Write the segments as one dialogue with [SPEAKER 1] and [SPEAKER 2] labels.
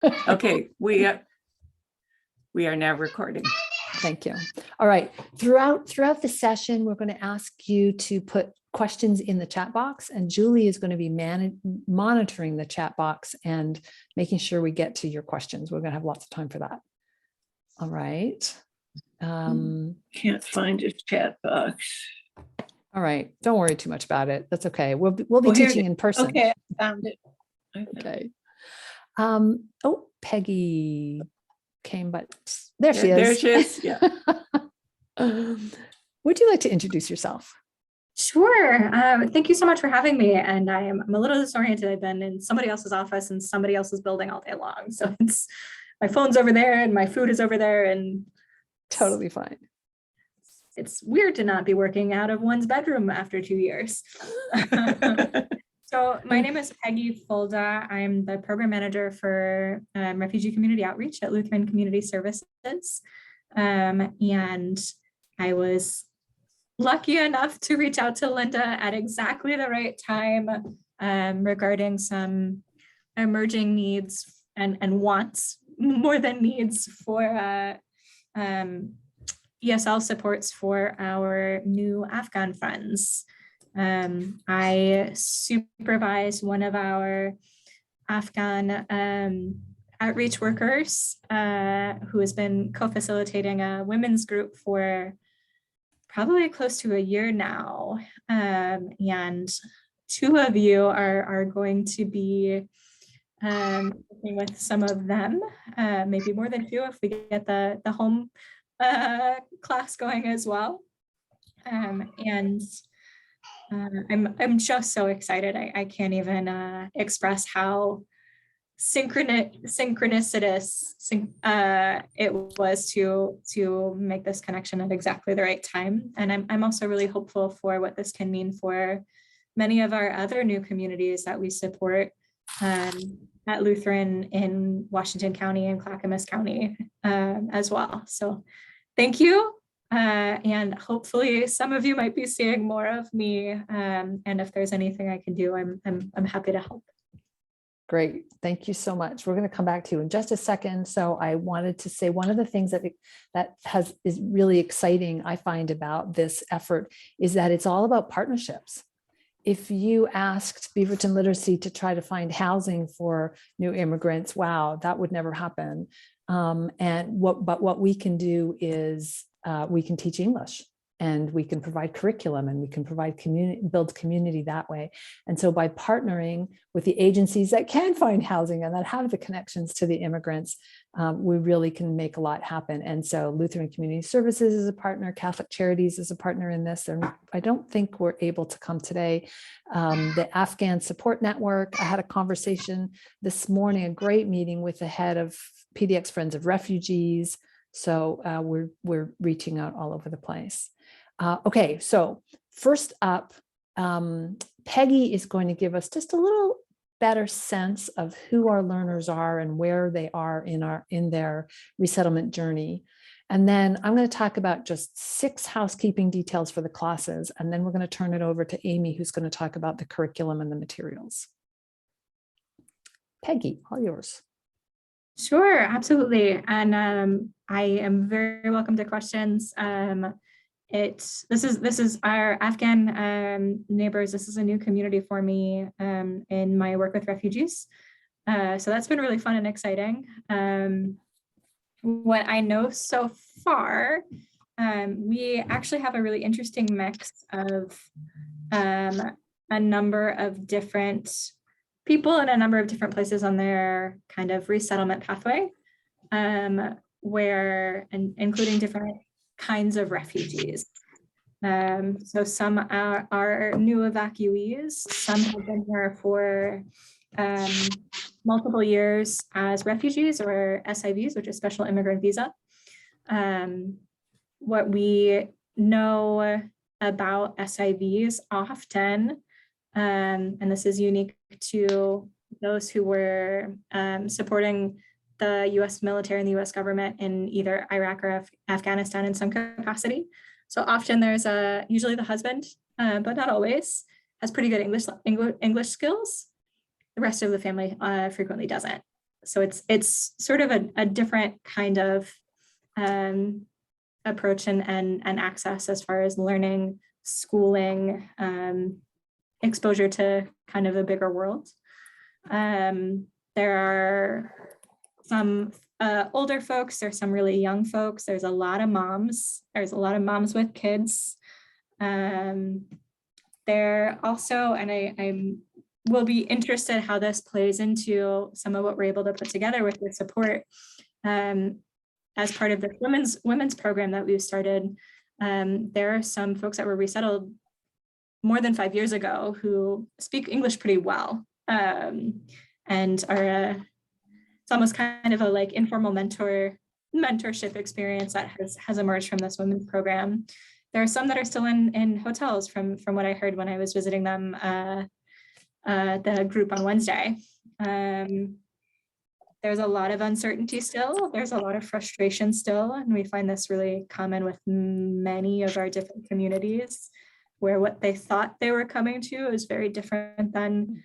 [SPEAKER 1] Okay, we are now recording.
[SPEAKER 2] Thank you. All right. Throughout the session, we're going to ask you to put questions in the chat box, and Julie is going to be monitoring the chat box and making sure we get to your questions. We're going to have lots of time for that. All right.
[SPEAKER 1] Can't find a chat box.
[SPEAKER 2] All right. Don't worry too much about it. That's okay. We'll be teaching in person.
[SPEAKER 1] Okay, I found it.
[SPEAKER 2] Okay. Oh, Peggy came, but there she is.
[SPEAKER 1] There she is. Yeah.
[SPEAKER 2] Would you like to introduce yourself?
[SPEAKER 3] Sure. Thank you so much for having me. And I'm a little disoriented. I've been in somebody else's office and somebody else's building all day long. So it's my phone's over there and my food is over there, and
[SPEAKER 2] totally fine.
[SPEAKER 3] It's weird to not be working out of one's bedroom after 2 years. So my name is Peggy Fulda. I'm the program manager for Refugee Community Outreach at Lutheran Community Services. And I was lucky enough to reach out to Linda at exactly the right time regarding some emerging needs and wants more than needs for ESL supports for our new Afghan friends. I supervise one of our Afghan outreach workers who has been co-facilitating a women's group for probably close to a year now. And two of you are going to be working with some of them, maybe more than two if we get the home class going as well. And I'm just so excited. I can't even express how synchronicitous it was to make this connection at exactly the right time. And I'm also really hopeful for what this can mean for many of our other new communities that we support at Lutheran in Washington County and Clackamas County as well. So thank you. And hopefully some of you might be seeing more of me. And if there's anything I can do, I'm happy to help.
[SPEAKER 2] Great. Thank you so much. We're going to come back to you in just a second. So I wanted to say one of the things that is really exciting, I find, about this effort is that it's all about partnerships. If you asked Beaverton Literacy to try to find housing for new immigrants, wow, that would never happen. But what we can do is we can teach English, and we can provide curriculum, and we can provide build community that way. And so by partnering with the agencies that can find housing and that have the connections to the immigrants, we really can make a lot happen. And so Lutheran Community Services is a partner, Catholic Charities is a partner in this. And I don't think we're able to come today. The Afghan Support Network, I had a conversation this morning, a great meeting with the head of PDX Friends of Refugees. So we're reaching out all over the place. Okay, so first up, Peggy is going to give us just a little better sense of who our learners are and where they are in their resettlement journey. And then I'm going to talk about just 6 housekeeping details for the classes, and then we're going to turn it over to Amy, who's going to talk about the curriculum and the materials. Peggy, all yours.
[SPEAKER 3] Sure, absolutely. And I am very welcome to questions. This is our Afghan neighbors. This is a new community for me in my work with refugees. So that's been really fun and exciting. What I know so far, we actually have a really interesting mix of a number of different people in a number of different places on their kind of resettlement pathway, including different kinds of refugees. So some are new evacuees, some have been here for multiple years as refugees or SIVs, which is special immigrant visa. What we know about SIVs often, and this is unique to those who were supporting the US military and the US government in either Iraq or Afghanistan in some capacity. So often there's usually the husband, but not always, has pretty good English skills. The rest of the family frequently doesn't. So it's sort of a different kind of approach and access as far as learning, schooling, exposure to kind of a bigger world. There are some older folks, there's some really young folks, there's a lot of moms, with kids. There also, and I will be interested how this plays into some of what we're able to put together with your support as part of the women's program that we've started. There are some folks that were resettled more than 5 years ago who speak English pretty well, and are it's almost kind of a like informal mentorship experience that has emerged from this women's program. There are some that are still in hotels from what I heard when I was visiting them, the group on Wednesday. There's a lot of uncertainty still. There's a lot of frustration still. And we find this really common with many of our different communities, where what they thought they were coming to is very different than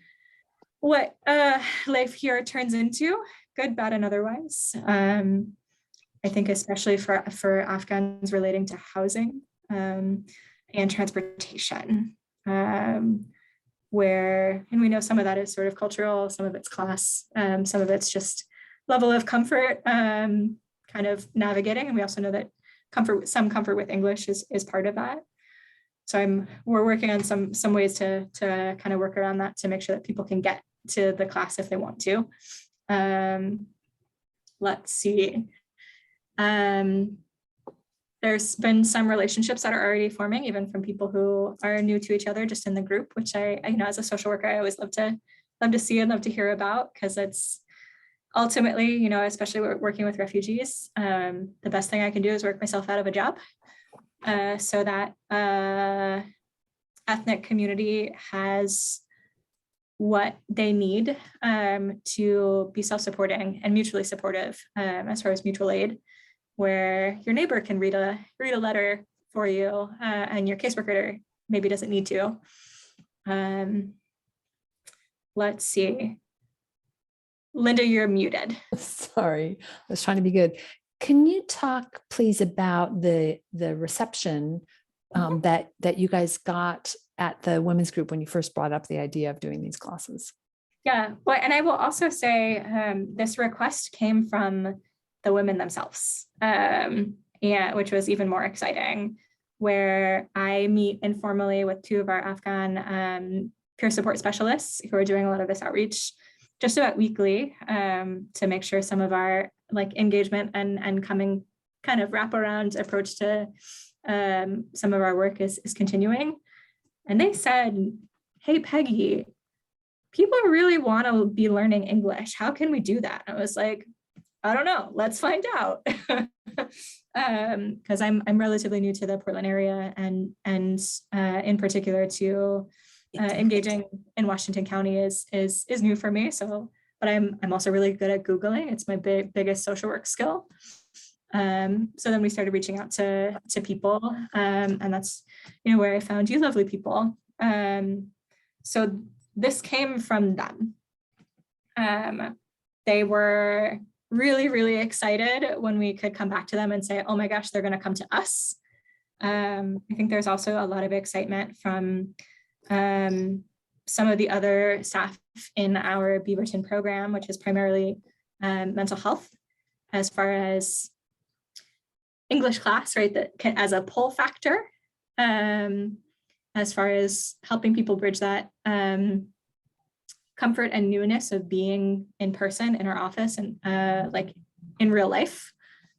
[SPEAKER 3] what life here turns into, good, bad, and otherwise. I think especially for Afghans relating to housing and transportation, where, and we know some of that is sort of cultural, some of it's class, some of it's just level of comfort, kind of navigating. And we also know that some comfort with English is part of that. So we're working on some ways to kind of work around that to make sure that people can get to the class if they want to. Let's see. There's been some relationships that are already forming, even from people who are new to each other, just in the group, which I as a social worker, I always love to see and love to hear about, because it's ultimately, especially working with refugees, the best thing I can do is work myself out of a job, so that ethnic community has what they need to be self-supporting and mutually supportive, as far as mutual aid, where your neighbor can read a letter for you, and your caseworker maybe doesn't need to. Let's see. Linda, you're muted.
[SPEAKER 2] Sorry, I was trying to be good. Can you talk, please, about the reception that you guys got at the women's group when you first brought up the idea of doing these classes?
[SPEAKER 3] Yeah, well, and I will also say this request came from the women themselves, which was even more exciting, where I meet informally with two of our Afghan peer support specialists who are doing a lot of this outreach just about weekly, to make sure some of our engagement and coming kind of wraparound approach to some of our work is continuing. And they said, hey, Peggy, people really want to be learning English. How can we do that? I was like, I don't know. Let's find out. Because I'm relatively new to the Portland area, and in particular to engaging in Washington County is new for me. So, but I'm also really good at Googling. It's my biggest social work skill. So then we started reaching out to people, and that's where I found you lovely people. So this came from them. They were really, really excited when we could come back to them and say, oh my gosh, they're going to come to us. I think there's also a lot of excitement from some of the other staff in our Beaverton program, which is primarily mental health, as far as English class, right, that can, as a pull factor, as far as helping people bridge that comfort and newness of being in person in our office and in real life,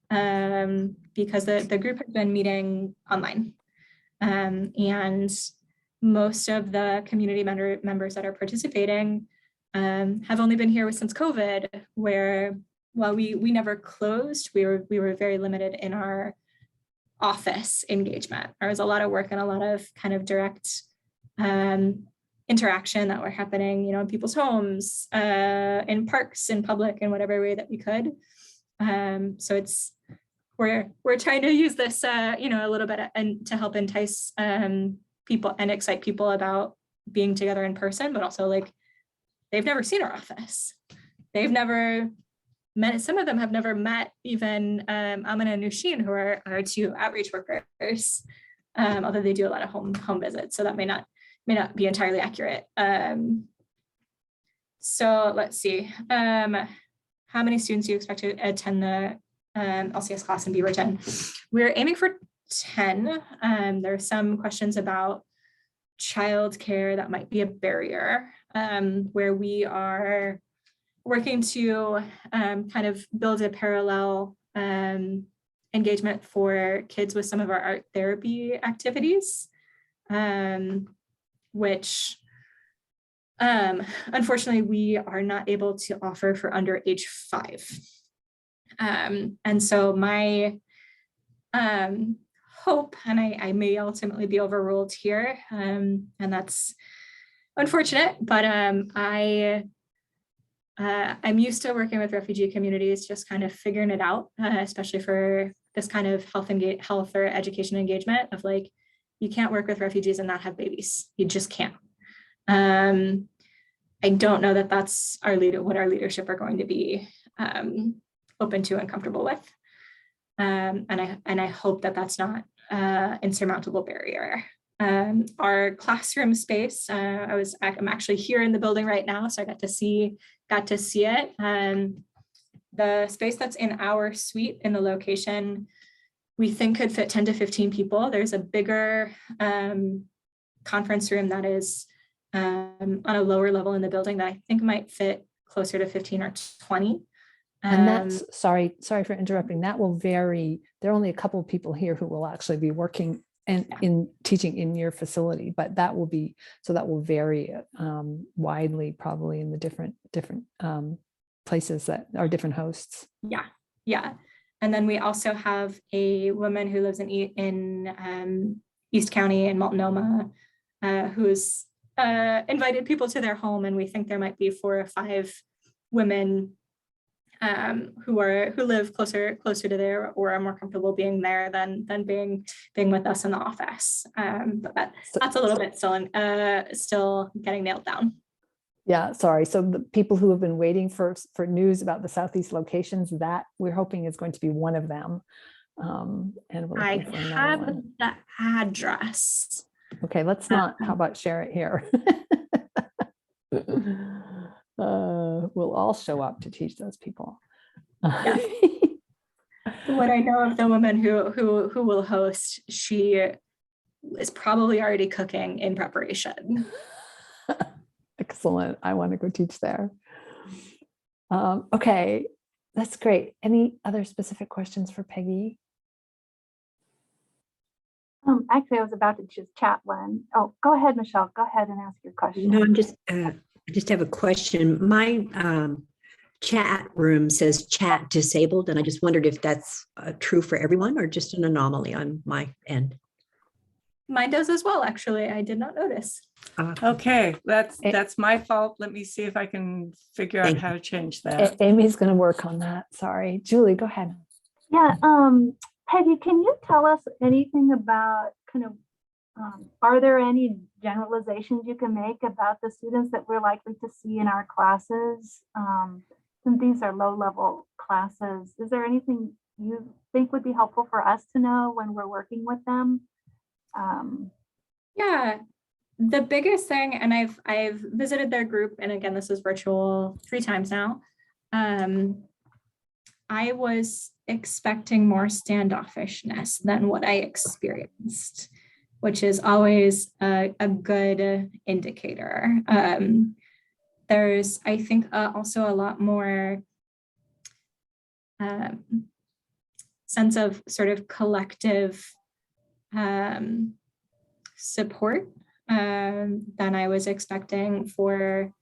[SPEAKER 3] because the group has been meeting online, and most of the community members that are participating have only been here since COVID, where while we never closed, we were very limited in our office engagement. There was a lot of work and a lot of kind of direct interaction that were happening, in people's homes, in parks, in public, in whatever way that we could. So we're trying to use this, a little bit and to help entice people and excite people about being together in person, but also they've never seen our office. They've never some of them have never met even Amina and Nushin, who are our two outreach workers, although they do a lot of home visits, so that may not be entirely accurate. So let's see, how many students do you expect to attend the LCS class in Beaverton? We're aiming for 10. There are some questions about childcare that might be a barrier, where we are working to kind of build a parallel engagement for kids with some of our art therapy activities, which unfortunately we are not able to offer for under age 5. And so my hope, and I may ultimately be overruled here, and that's unfortunate, but I'm used to working with refugee communities, just kind of figuring it out, especially for this kind of health or education engagement of like, you can't work with refugees and not have babies. You just can't. I don't know that that's what our leadership are going to be open to and comfortable with. And I hope that that's not insurmountable barrier. Our classroom space, I'm actually here in the building right now, so I got to see it. The space that's in our suite in the location, we think could fit 10 to 15 people. There's a bigger conference room that is on a lower level in the building that I think might fit closer to 15 or 20.
[SPEAKER 2] And that's, sorry for interrupting, that will vary. There are only a couple of people here who will actually be working and in teaching in your facility, but that will vary widely, probably in the different places that are different hosts.
[SPEAKER 3] Yeah. And then we also have a woman who lives in East County in Multnomah, who's invited people to their home, and we think there might be 4 or 5 women who live closer to there or are more comfortable being there than being with us in the office. But that's a little bit still getting nailed down.
[SPEAKER 2] Yeah, sorry. So the people who have been waiting for news about the Southeast locations, that we're hoping is going to be one of them. And
[SPEAKER 3] I have the address.
[SPEAKER 2] Okay, let's not. How about share it here? We'll all show up to teach those people.
[SPEAKER 3] Yeah. What I know of the woman who will host, she is probably already cooking in preparation.
[SPEAKER 2] Excellent. I want to go teach there. Okay, that's great. Any other specific questions for Peggy?
[SPEAKER 4] Actually, I was about to just chat one. Oh, go ahead, Michelle. Go ahead and ask your question.
[SPEAKER 5] No, I just have a question. My chat room says chat disabled, and I just wondered if that's true for everyone or just an anomaly on my end.
[SPEAKER 3] Mine does as well, actually. I did not notice.
[SPEAKER 1] Okay, that's my fault. Let me see if I can figure out how to change that.
[SPEAKER 2] Amy's going to work on that. Sorry. Julie, go ahead.
[SPEAKER 4] Yeah, Peggy, can you tell us anything about kind of, are there any generalizations you can make about the students that we're likely to see in our classes? Since these are low-level classes, is there anything you think would be helpful for us to know when we're working with them?
[SPEAKER 3] Yeah, the biggest thing, and I've visited their group, and again, this is virtual 3 times now. I was expecting more standoffishness than what I experienced, which is always a good indicator. There's, I think, also a lot more sense of sort of collective support than I was expecting for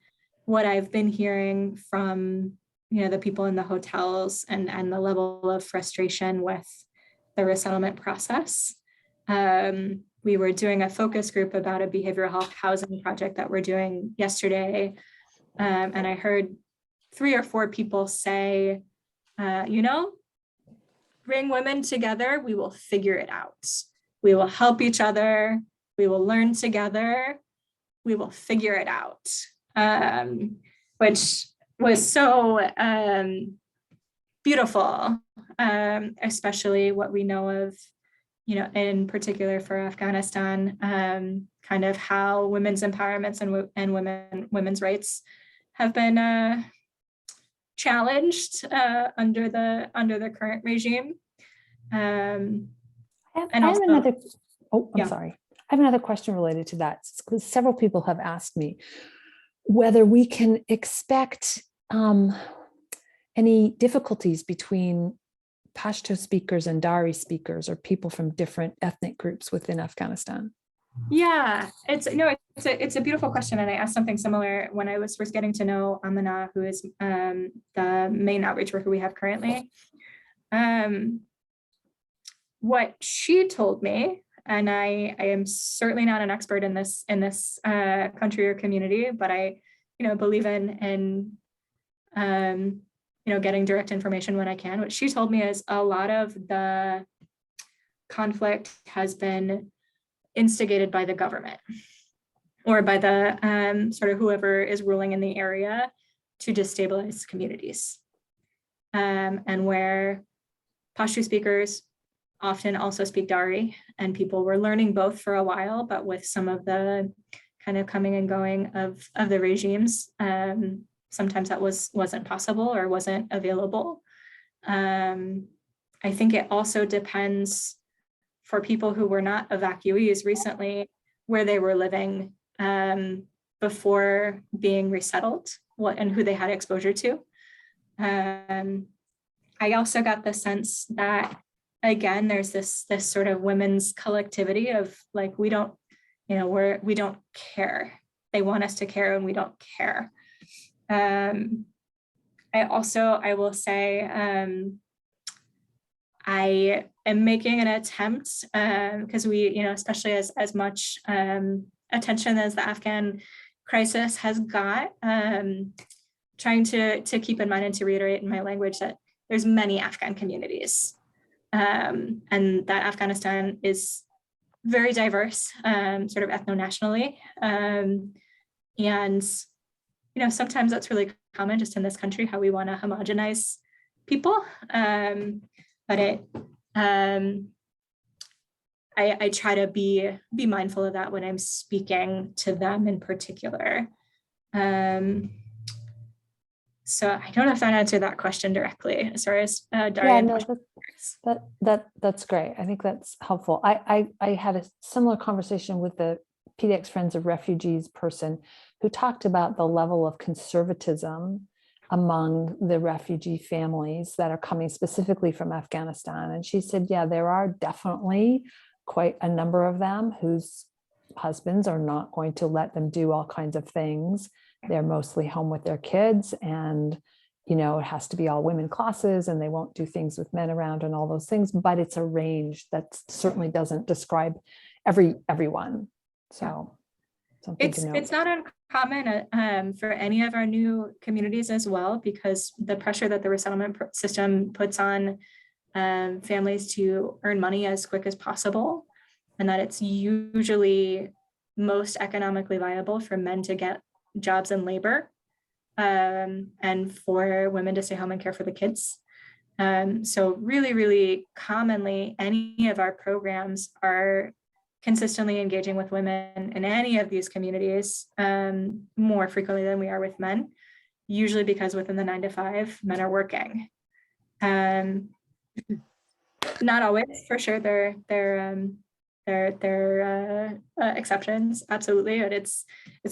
[SPEAKER 3] what I've been hearing from the people in the hotels and the level of frustration with the resettlement process. We were doing a focus group about a behavioral health housing project that we're doing yesterday. And I heard 3 or 4 people say, bring women together, we will figure it out. We will help each other. We will learn together. We will figure it out. Which was so beautiful, especially what we know of, in particular for Afghanistan, kind of how women's empowerments and women's rights have been challenged under the current regime. And
[SPEAKER 2] I have
[SPEAKER 3] also,
[SPEAKER 2] another, I'm
[SPEAKER 3] yeah.
[SPEAKER 2] sorry. I have another question related to that, because several people have asked me whether we can expect any difficulties between Pashto speakers and Dari speakers, or people from different ethnic groups within Afghanistan.
[SPEAKER 3] Yeah, it's a beautiful question, and I asked something similar when I was first getting to know Amina, who is the main outreach worker we have currently. What she told me, and I am certainly not an expert in this country or community, but I believe in getting direct information when I can. What she told me is a lot of the conflict has been instigated by the government or by the sort of whoever is ruling in the area to destabilize communities. And where Pashto speakers often also speak Dari, and people were learning both for a while, but with some of the kind of coming and going of the regimes, sometimes that wasn't possible or wasn't available. I think it also depends for people who were not evacuees recently, where they were living before being resettled, and who they had exposure to. I also got the sense that, again, there's this sort of women's collectivity of like, we don't care. They want us to care, and we don't care. I will say, I am making an attempt, because we, especially as much attention as the Afghan crisis has got, trying to keep in mind and to reiterate in my language that there's many Afghan communities, and that Afghanistan is very diverse, sort of ethno-nationally, and sometimes that's really common just in this country, how we want to homogenize people, but I try to be mindful of that when I'm speaking to them in particular. So I don't know if that answered that question directly as far as Darian.
[SPEAKER 2] Yeah, no, that's great. I think that's helpful. I had a similar conversation with the PDX Friends of Refugees person who talked about the level of conservatism among the refugee families that are coming specifically from Afghanistan. And she said, yeah, there are definitely quite a number of them whose husbands are not going to let them do all kinds of things. They're mostly home with their kids, and it has to be all women classes, and they won't do things with men around and all those things, but it's a range that certainly doesn't describe everyone. So something to note.
[SPEAKER 3] It's not uncommon for any of our new communities as well, because the pressure that the resettlement system puts on families to earn money as quick as possible, and that it's usually most economically viable for men to get jobs in labor, and for women to stay home and care for the kids. So really, really commonly, any of our programs are consistently engaging with women in any of these communities, more frequently than we are with men, usually because within the 9 to 5, men are working. Not always, for sure. There are exceptions, absolutely, but it's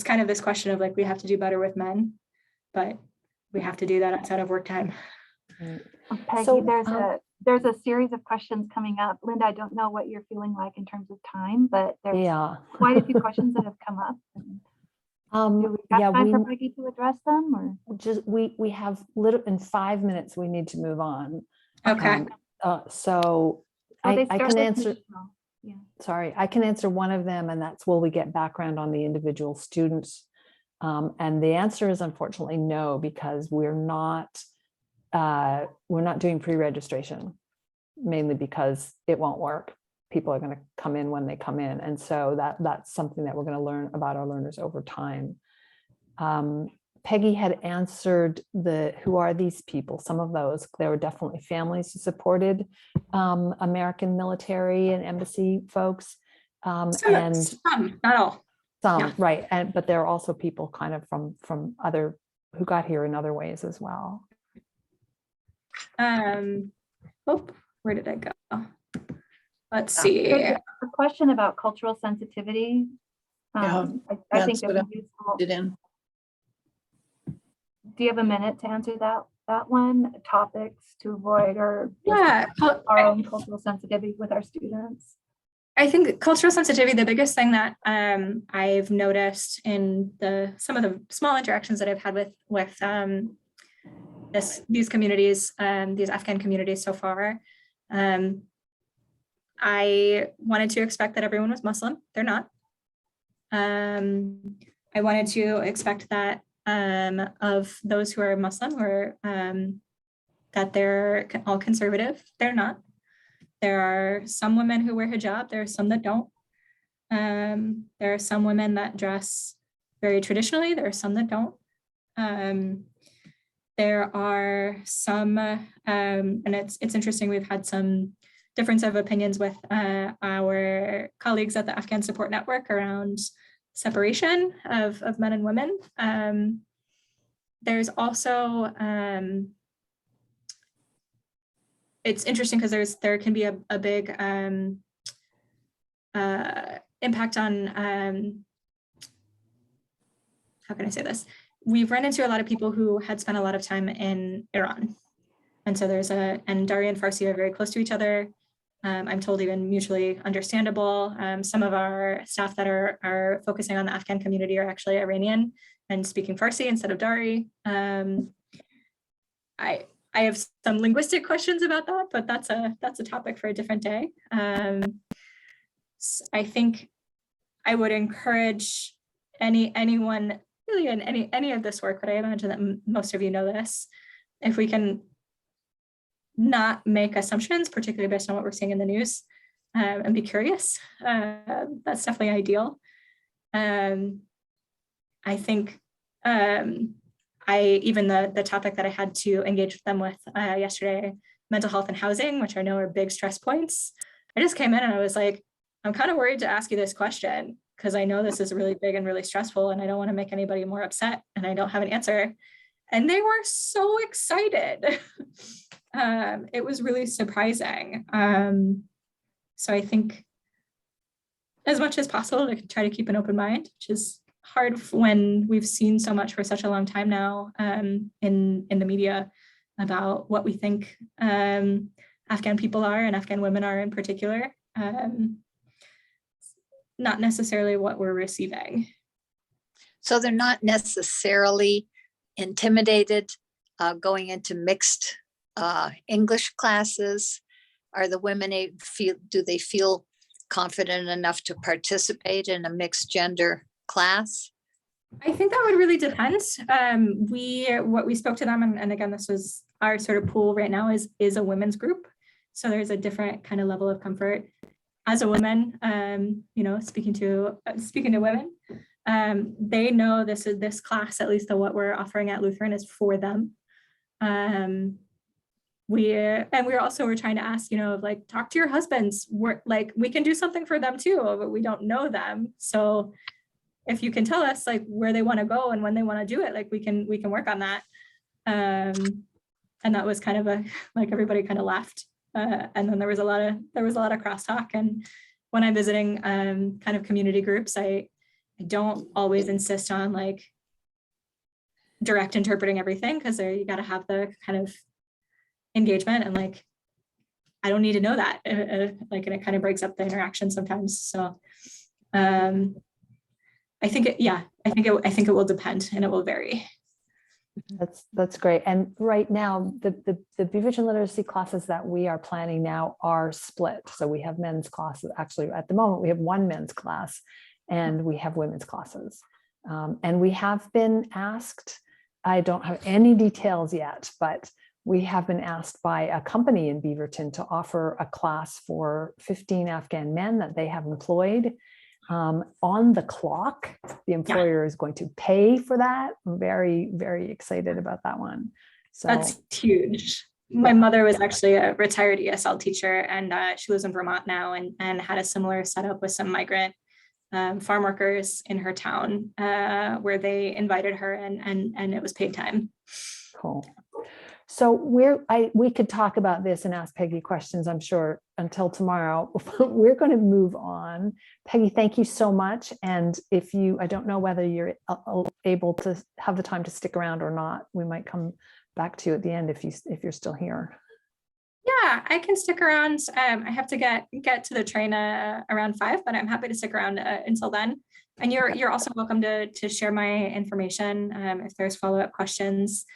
[SPEAKER 3] kind of this question of like, we have to do better with men, but we have to do that outside of work time.
[SPEAKER 4] Peggy,
[SPEAKER 2] So,
[SPEAKER 4] there's a series of questions coming up. Linda, I don't know what you're feeling like in terms of time, but there's quite a few questions that have come up. Do we have time for Peggy to address them, or
[SPEAKER 2] we have in 5 minutes we need to move on.
[SPEAKER 3] Okay.
[SPEAKER 2] So I can answer.
[SPEAKER 4] Yeah.
[SPEAKER 2] Sorry, I can answer one of them, and that's, will we get background on the individual students? And the answer is unfortunately no, because we're not doing pre-registration, mainly because it won't work. People are going to come in when they come in, and so that's something that we're going to learn about our learners over time. Peggy had answered who are these people? Some of those, there were definitely families who supported American military and embassy folks.
[SPEAKER 3] Some, not all.
[SPEAKER 2] Some,
[SPEAKER 3] yeah.
[SPEAKER 2] right. But there are also people kind of from other, who got here in other ways as well.
[SPEAKER 3] Where did I go? Let's see.
[SPEAKER 4] A question about cultural sensitivity.
[SPEAKER 1] Yeah,
[SPEAKER 4] I think
[SPEAKER 1] what
[SPEAKER 4] that
[SPEAKER 1] I
[SPEAKER 4] would be useful.
[SPEAKER 1] did in.
[SPEAKER 4] Do you have a minute to answer that one? Topics to avoid, or
[SPEAKER 3] Yeah,
[SPEAKER 4] our own cultural sensitivity with our students?
[SPEAKER 3] I think cultural sensitivity, the biggest thing that I've noticed in some of the small interactions that I've had with these communities, these Afghan communities so far, I wanted to expect that everyone was Muslim. They're not. I wanted to expect that of those who are Muslim or that they're all conservative. They're not. There are some women who wear hijab. There are some that don't. There are some women that dress very traditionally. There are some that don't. There are some, and it's interesting, we've had some difference of opinions with our colleagues at the Afghan Support Network around separation of men and women. There's also, it's interesting because there can be a big impact on, how can I say this? We've run into a lot of people who had spent a lot of time in Iran. And so and Dari and Farsi are very close to each other. I'm told even mutually understandable. Some of our staff that are focusing on the Afghan community are actually Iranian and speaking Farsi instead of Dari. I have some linguistic questions about that, but that's a topic for a different day. I think I would encourage anyone really in any of this work, but I imagine that most of you know this, if we can not make assumptions, particularly based on what we're seeing in the news, and be curious, that's definitely ideal. I think even the topic that I had to engage with them with yesterday, mental health and housing, which I know are big stress points. I just came in and I was like, I'm kind of worried to ask you this question because I know this is really big and really stressful and I don't want to make anybody more upset and I don't have an answer. And they were so excited. It was really surprising. So I think as much as possible, I can try to keep an open mind, which is hard when we've seen so much for such a long time now in the media about what we think Afghan people are and Afghan women are in particular. Not necessarily what we're receiving.
[SPEAKER 6] So they're not necessarily intimidated going into mixed English classes. Are the women do they feel confident enough to participate in a mixed gender class?
[SPEAKER 3] I think that would really depend. What we spoke to them, and again, this was our sort of pool right now is a women's group. So there's a different kind of level of comfort. As a woman, speaking to women, they know this class, at least what we're offering at Lutheran, is for them. We're also trying to ask, talk to your husbands. We can do something for them too, but we don't know them. So if you can tell us where they want to go and when they want to do it, we can work on that. And that was kind of everybody kind of laughed. And then there was a lot of crosstalk. And when I'm visiting kind of community groups, I don't always insist on direct interpreting everything because you got to have the kind of engagement and I don't need to know that and it kind of breaks up the interaction sometimes. So I think it will depend and it will vary.
[SPEAKER 2] That's great. And right now, the Beaverton literacy classes that we are planning now are split. So we have men's classes. Actually, at the moment, we have one men's class and we have women's classes. And we have been asked, I don't have any details yet, but we have been asked by a company in Beaverton to offer a class for 15 Afghan men that they have employed. on the clock. The employer is going to pay for that. I'm very, very excited about that one. So
[SPEAKER 3] That's huge. My mother was actually a retired ESL teacher, and she lives in Vermont now, and had a similar setup with some migrant farm workers in her town, where they invited her, and it was paid time.
[SPEAKER 2] cool. So we could talk about this and ask Peggy questions, I'm sure, until tomorrow. We're going to move on. Peggy, thank you so much. And I don't know whether you're able to have the time to stick around or not. We might come back to you at the end if you're still here.
[SPEAKER 3] Yeah, I can stick around. I have to get to the train around 5, but I'm happy to stick around until then. And you're also welcome to share my information if there's follow-up questions.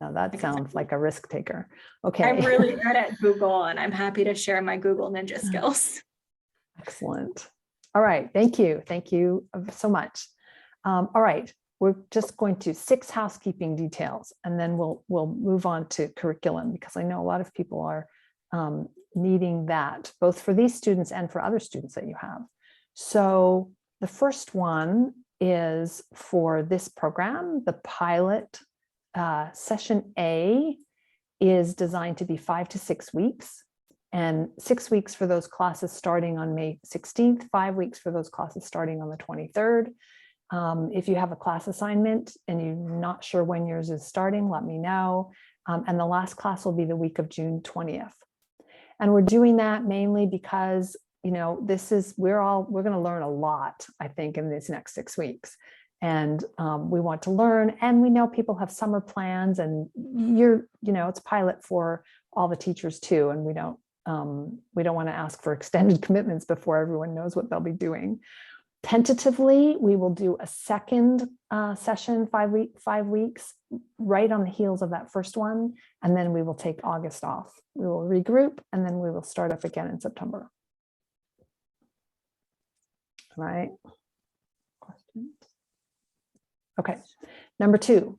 [SPEAKER 2] Now that sounds like a risk taker. Okay.
[SPEAKER 3] I'm really good at Google, and I'm happy to share my Google Ninja skills.
[SPEAKER 2] Excellent. All right. Thank you. Thank you so much. All right. We're just going to 6 housekeeping details, and then we'll move on to curriculum, because I know a lot of people are needing that, both for these students and for other students that you have. So the first one is for this program, the pilot. Session A is designed to be 5 to 6 weeks, and 6 weeks for those classes starting on May 16th, 5 weeks for those classes starting on the 23rd. If you have a class assignment and you're not sure when yours is starting, let me know. And the last class will be the week of June 20th. And we're doing that mainly because, we're going to learn a lot, I think, in these next 6 weeks. And we want to learn, and we know people have summer plans, and it's pilot for all the teachers too. And we don't want to ask for extended commitments before everyone knows what they'll be doing. Tentatively, we will do a second session, 5 weeks, right on the heels of that first one. And then we will take August off. We will regroup, and then we will start up again in September. All right. Questions? Okay. Number 2,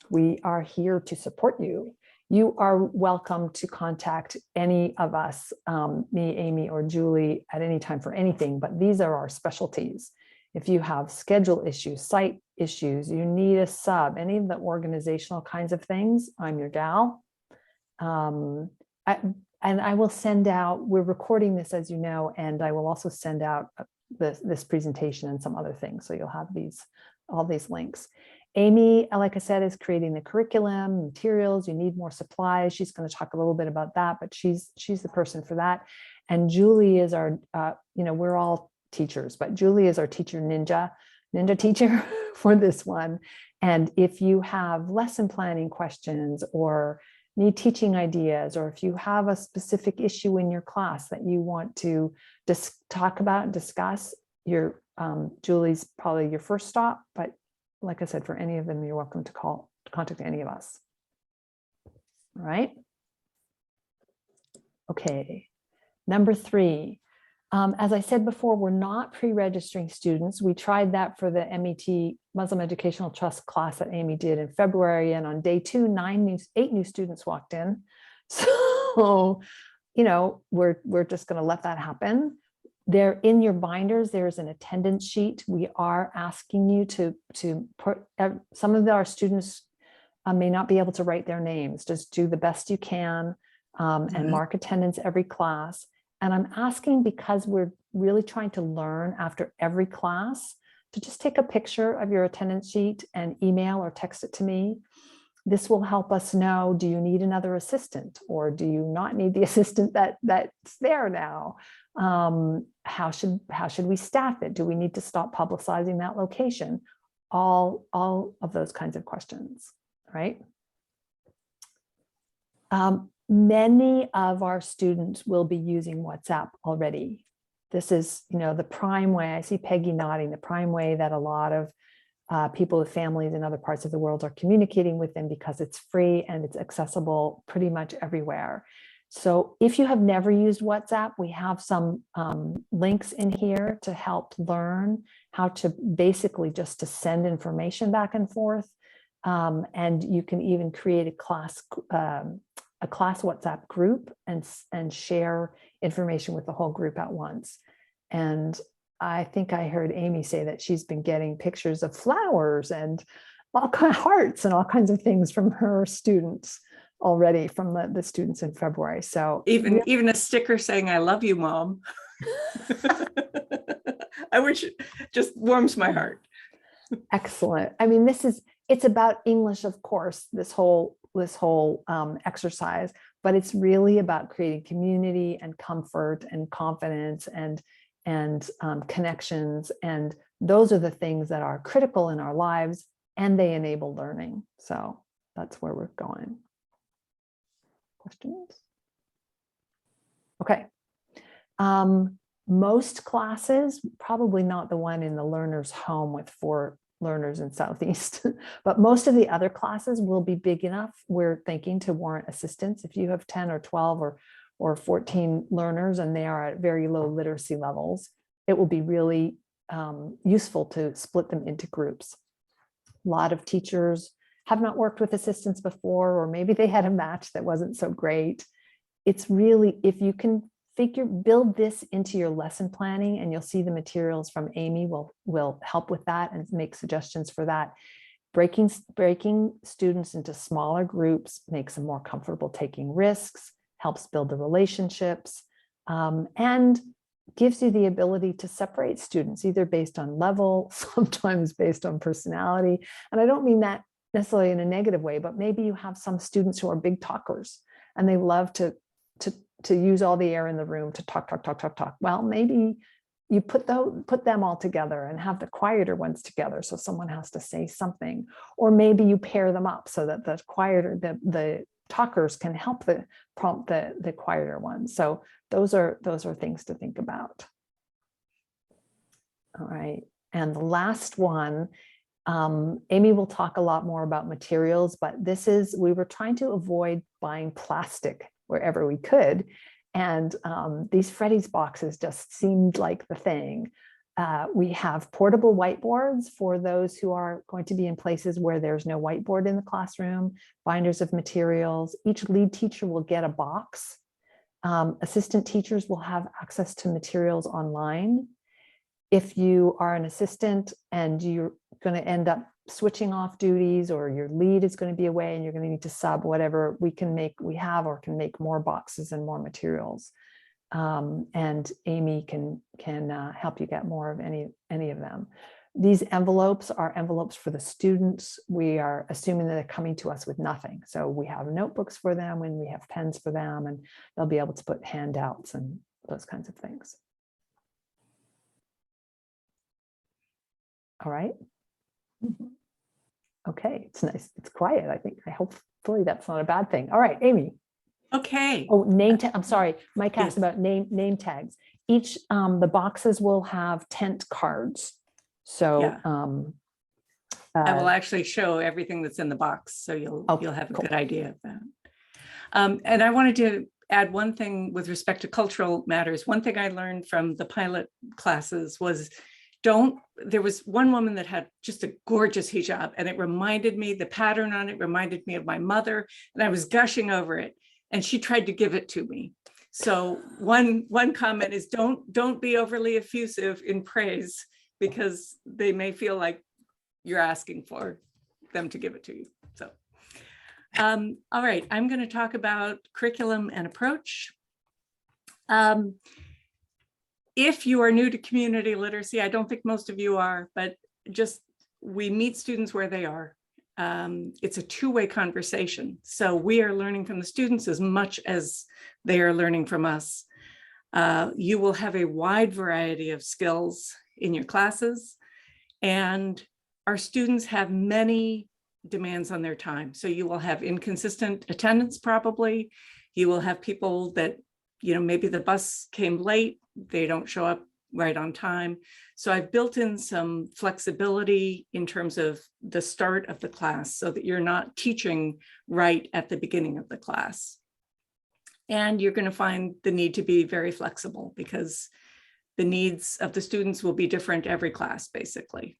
[SPEAKER 2] we are here to support you. You are welcome to contact any of us, me, Amy, or Julie, at any time for anything, but these are our specialties. If you have schedule issues, site issues, you need a sub, any of the organizational kinds of things, I'm your gal. And I will send out, we're recording this, as you know, and I will also send out this presentation and some other things. So you'll have all these links. Amy, like I said, is creating the curriculum, materials. You need more supplies. She's going to talk a little bit about that, but she's the person for that. And Julie is our, we're all teachers, but Julie is our ninja teacher for this one. And if you have lesson planning questions or need teaching ideas, or if you have a specific issue in your class that you want to talk about and discuss, Julie's probably your first stop, but like I said, for any of them, you're welcome to contact any of us. All right. Okay. Number 3, as I said before, we're not pre-registering students. We tried that for the MET Muslim Educational Trust class that Amy did in February, and on day 2, 8 new students walked in. So, we're just going to let that happen. There in your binders, there's an attendance sheet. We are asking you to put, some of our students may not be able to write their names. Just do the best you can and mark attendance every class. And I'm asking, because we're really trying to learn after every class, to just take a picture of your attendance sheet and email or text it to me. This will help us know, do you need another assistant, or do you not need the assistant that's there now? How should we staff it? Do we need to stop publicizing that location? All of those kinds of questions, right? Many of our students will be using WhatsApp already. This is, the prime way. I see Peggy nodding. The prime way that a lot of people with families in other parts of the world are communicating with them, because it's free and it's accessible pretty much everywhere. So if you have never used WhatsApp, we have some links in here to help learn how to basically just to send information back and forth. And you can even create a class WhatsApp group and share information with the whole group at once. And I think I heard Amy say that she's been getting pictures of flowers and all kinds of hearts and all kinds of things from her students already, from the students in February. So
[SPEAKER 1] Even a sticker saying, "I love you, Mom." I wish, it just warms my heart.
[SPEAKER 2] excellent. I mean, it's about English, of course, this whole exercise, but it's really about creating community and comfort and confidence and connections. And those are the things that are critical in our lives, and they enable learning. So that's where we're going. Questions? Okay. Most classes, probably not the one in the learner's home with 4 learners in Southeast, but most of the other classes will be big enough, we're thinking, to warrant assistance. If you have 10 or 12 or 14 learners and they are at very low literacy levels, it will be really useful to split them into groups. A lot of teachers have not worked with assistants before, or maybe they had a match that wasn't so great. It's really, if you can build this into your lesson planning, and you'll see the materials from Amy will help with that and make suggestions for that. Breaking students into smaller groups makes them more comfortable taking risks, helps build the relationships, and gives you the ability to separate students, either based on level, sometimes based on personality. And I don't mean that necessarily in a negative way, but maybe you have some students who are big talkers and they love to use all the air in the room to talk. Well, maybe you put them all together and have the quieter ones together, so someone has to say something. Or maybe you pair them up so that the talkers can help prompt the quieter ones. So those are things to think about. All right, and the last one, Amy will talk a lot more about materials, but we were trying to avoid buying plastic wherever we could. And these Freddy's boxes just seemed like the thing. We have portable whiteboards for those who are going to be in places where there's no whiteboard in the classroom, binders of materials. Each lead teacher will get a box. Assistant teachers will have access to materials online. If you are an assistant and you're going to end up switching off duties, or your lead is going to be away and you're going to need to sub, whatever, we can make more boxes and more materials. And Amy can help you get more of any of them. These envelopes are envelopes for the students. We are assuming that they're coming to us with nothing. So we have notebooks for them and we have pens for them, and they'll be able to put handouts and those kinds of things. All right. Okay, it's nice. It's quiet. Hopefully that's not a bad thing. All right, Amy.
[SPEAKER 1] Okay.
[SPEAKER 2] Oh, name tag. I'm sorry. Mike asked about name tags. Each the boxes will have tent cards. So
[SPEAKER 1] I will actually show everything that's in the box, so you'll have a good idea of that. And I wanted to add one thing with respect to cultural matters. One thing I learned from the pilot classes was there was one woman that had just a gorgeous hijab, and the pattern on it reminded me of my mother, and I was gushing over it, and she tried to give it to me. So one comment is don't be overly effusive in praise, because they may feel like you're asking for them to give it to you. So, all right, I'm going to talk about curriculum and approach. If you are new to community literacy, I don't think most of you are, but we meet students where they are. It's a two-way conversation. So we are learning from the students as much as they are learning from us. You will have a wide variety of skills in your classes, and our students have many demands on their time. So you will have inconsistent attendance probably. You will have people that, maybe the bus came late, they don't show up right on time. So I've built in some flexibility in terms of the start of the class so that you're not teaching right at the beginning of the class. And you're going to find the need to be very flexible, because the needs of the students will be different every class, basically.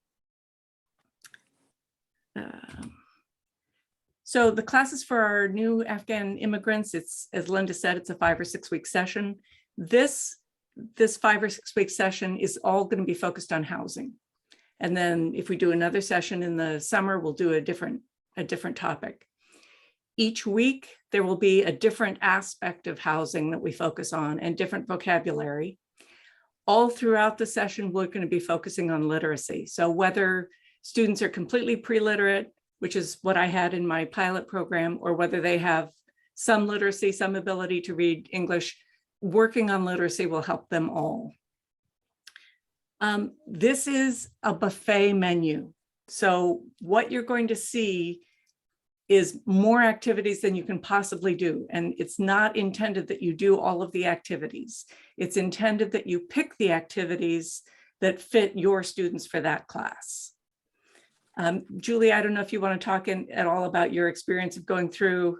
[SPEAKER 1] So the classes for our new Afghan immigrants, it's, as Linda said, it's a 5 or 6 week session. This this 5 or 6 week session is all going to be focused on housing. And then if we do another session in the summer, we'll do a different topic. Each week, there will be a different aspect of housing that we focus on and different vocabulary. All throughout the session, we're going to be focusing on literacy. So whether students are completely pre-literate, which is what I had in my pilot program, or whether they have some literacy, some ability to read English, working on literacy will help them all. This is a buffet menu. So what you're going to see is more activities than you can possibly do. And it's not intended that you do all of the activities. It's intended that you pick the activities that fit your students for that class. Julie, I don't know if you want to talk at all about your experience of going through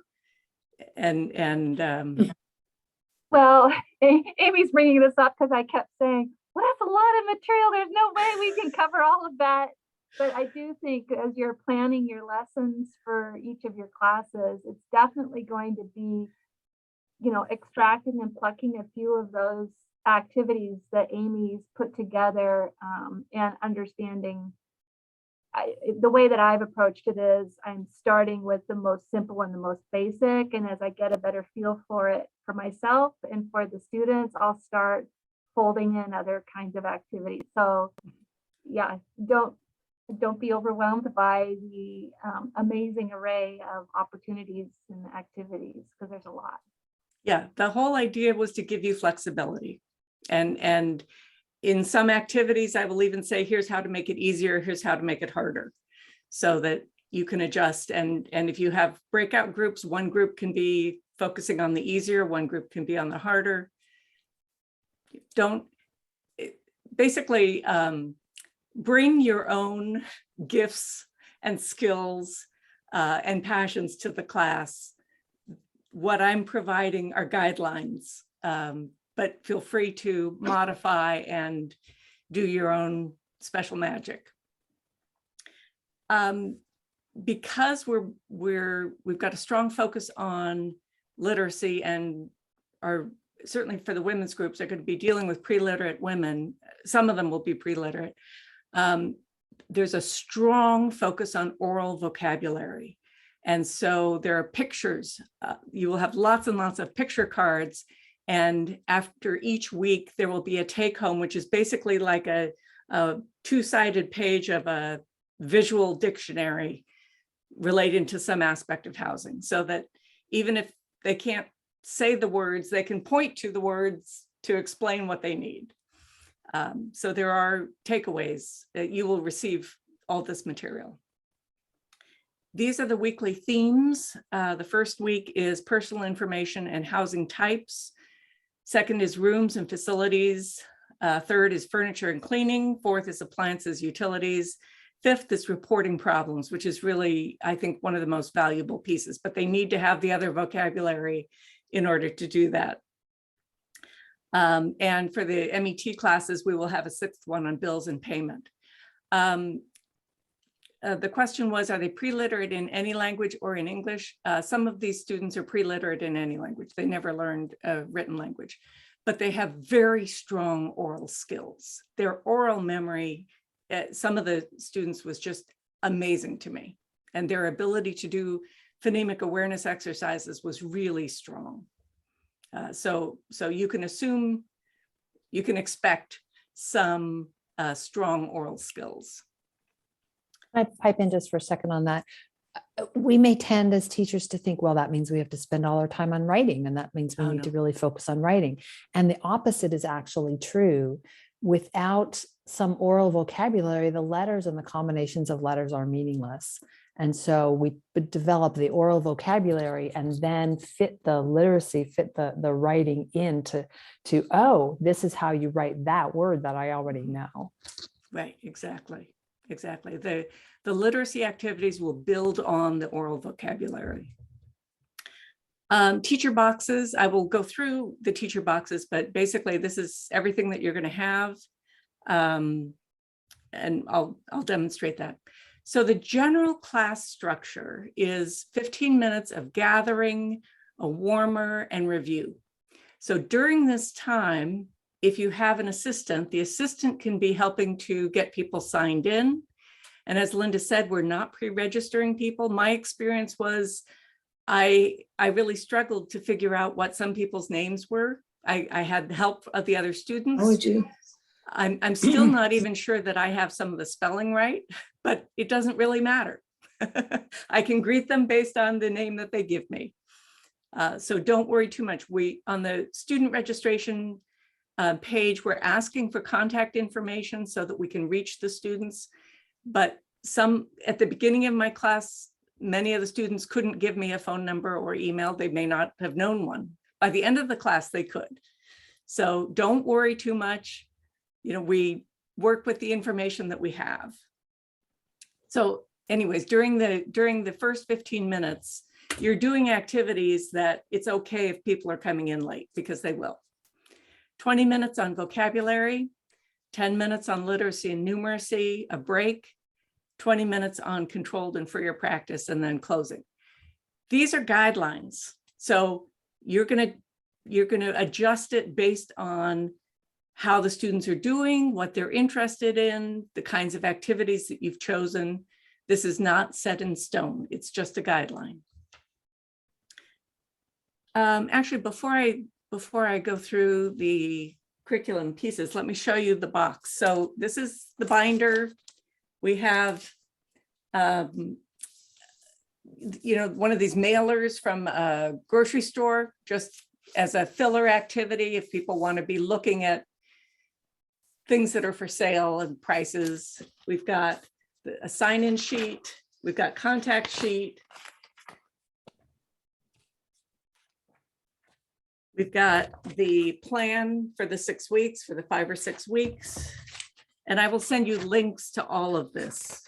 [SPEAKER 4] Well, Amy's bringing this up because I kept saying, well, that's a lot of material. There's no way we can cover all of that. But I do think as you're planning your lessons for each of your classes, it's definitely going to be, extracting and plucking a few of those activities that Amy's put together, and understanding. The way that I've approached it is I'm starting with the most simple and the most basic. And as I get a better feel for it for myself and for the students, I'll start folding in other kinds of activities. So yeah, don't be overwhelmed by the amazing array of opportunities and activities, because there's a lot.
[SPEAKER 1] Yeah, the whole idea was to give you flexibility. And in some activities, I will even say, here's how to make it easier, here's how to make it harder, so that you can adjust. And if you have breakout groups, one group can be focusing on the easier, one group can be on the harder. Basically, bring your own gifts and skills and passions to the class. What I'm providing are guidelines, but feel free to modify and do your own special magic. Because we've got a strong focus on literacy, and are certainly for the women's groups, they're going to be dealing with pre-literate women. Some of them will be pre-literate. There's a strong focus on oral vocabulary. And so there are pictures. You will have lots and lots of picture cards. And after each week, there will be a take home, which is basically like a two-sided page of a visual dictionary relating to some aspect of housing, so that even if they can't say the words, they can point to the words to explain what they need. So there are takeaways that you will receive all this material. These are the weekly themes. The first week is personal information and housing types. Second is rooms and facilities. Third is furniture and cleaning. Fourth is appliances, utilities. Fifth is reporting problems, which is really, I think, one of the most valuable pieces, but they need to have the other vocabulary in order to do that. And for the MET classes, we will have a sixth one on bills and payment. The question was, are they pre-literate in any language or in English? Some of these students are pre-literate in any language. They never learned a written language, but they have very strong oral skills. Their oral memory, some of the students, was just amazing to me. And their ability to do phonemic awareness exercises was really strong. So you can assume, you can expect some strong oral skills.
[SPEAKER 2] Can I pipe in just for a second on that? We may tend as teachers to think, well, that means we have to spend all our time on writing, and that means we need to really focus on writing. And the opposite is actually true. Without some oral vocabulary, the letters and the combinations of letters are meaningless. And so we develop the oral vocabulary and then fit the literacy, fit the writing into, oh, this is how you write that word that I already know.
[SPEAKER 1] Right, exactly. Exactly. The literacy activities will build on the oral vocabulary. Teacher boxes, I will go through the teacher boxes, but basically this is everything that you're going to have. And I'll demonstrate that. So the general class structure is 15 minutes of gathering, a warmer, and review. So during this time, if you have an assistant, the assistant can be helping to get people signed in. And as Linda said, we're not pre-registering people. My experience was I really struggled to figure out what some people's names were. I had the help of the other students.
[SPEAKER 7] How would you?
[SPEAKER 1] I'm still not even sure that I have some of the spelling right, but it doesn't really matter. I can greet them based on the name that they give me. So don't worry too much. On the student registration page, we're asking for contact information so that we can reach the students. But at the beginning of my class, many of the students couldn't give me a phone number or email. They may not have known one. By the end of the class, they could. So don't worry too much. You know, we work with the information that we have. So anyways, during the first 15 minutes, you're doing activities that it's okay if people are coming in late, because they will. 20 minutes on vocabulary, 10 minutes on literacy and numeracy, a break, 20 minutes on controlled and freer practice, and then closing. These are guidelines. So you're gonna adjust it based on how the students are doing, what they're interested in, the kinds of activities that you've chosen. This is not set in stone. It's just a guideline. Actually, before I go through the curriculum pieces, let me show you the box. So this is the binder. We have, you know, one of these mailers from a grocery store, just as a filler activity if people want to be looking at things that are for sale and prices. We've got a sign-in sheet. We've got contact sheet. We've got the plan for the 6 weeks, for the 5 or 6 weeks. And I will send you links to all of this.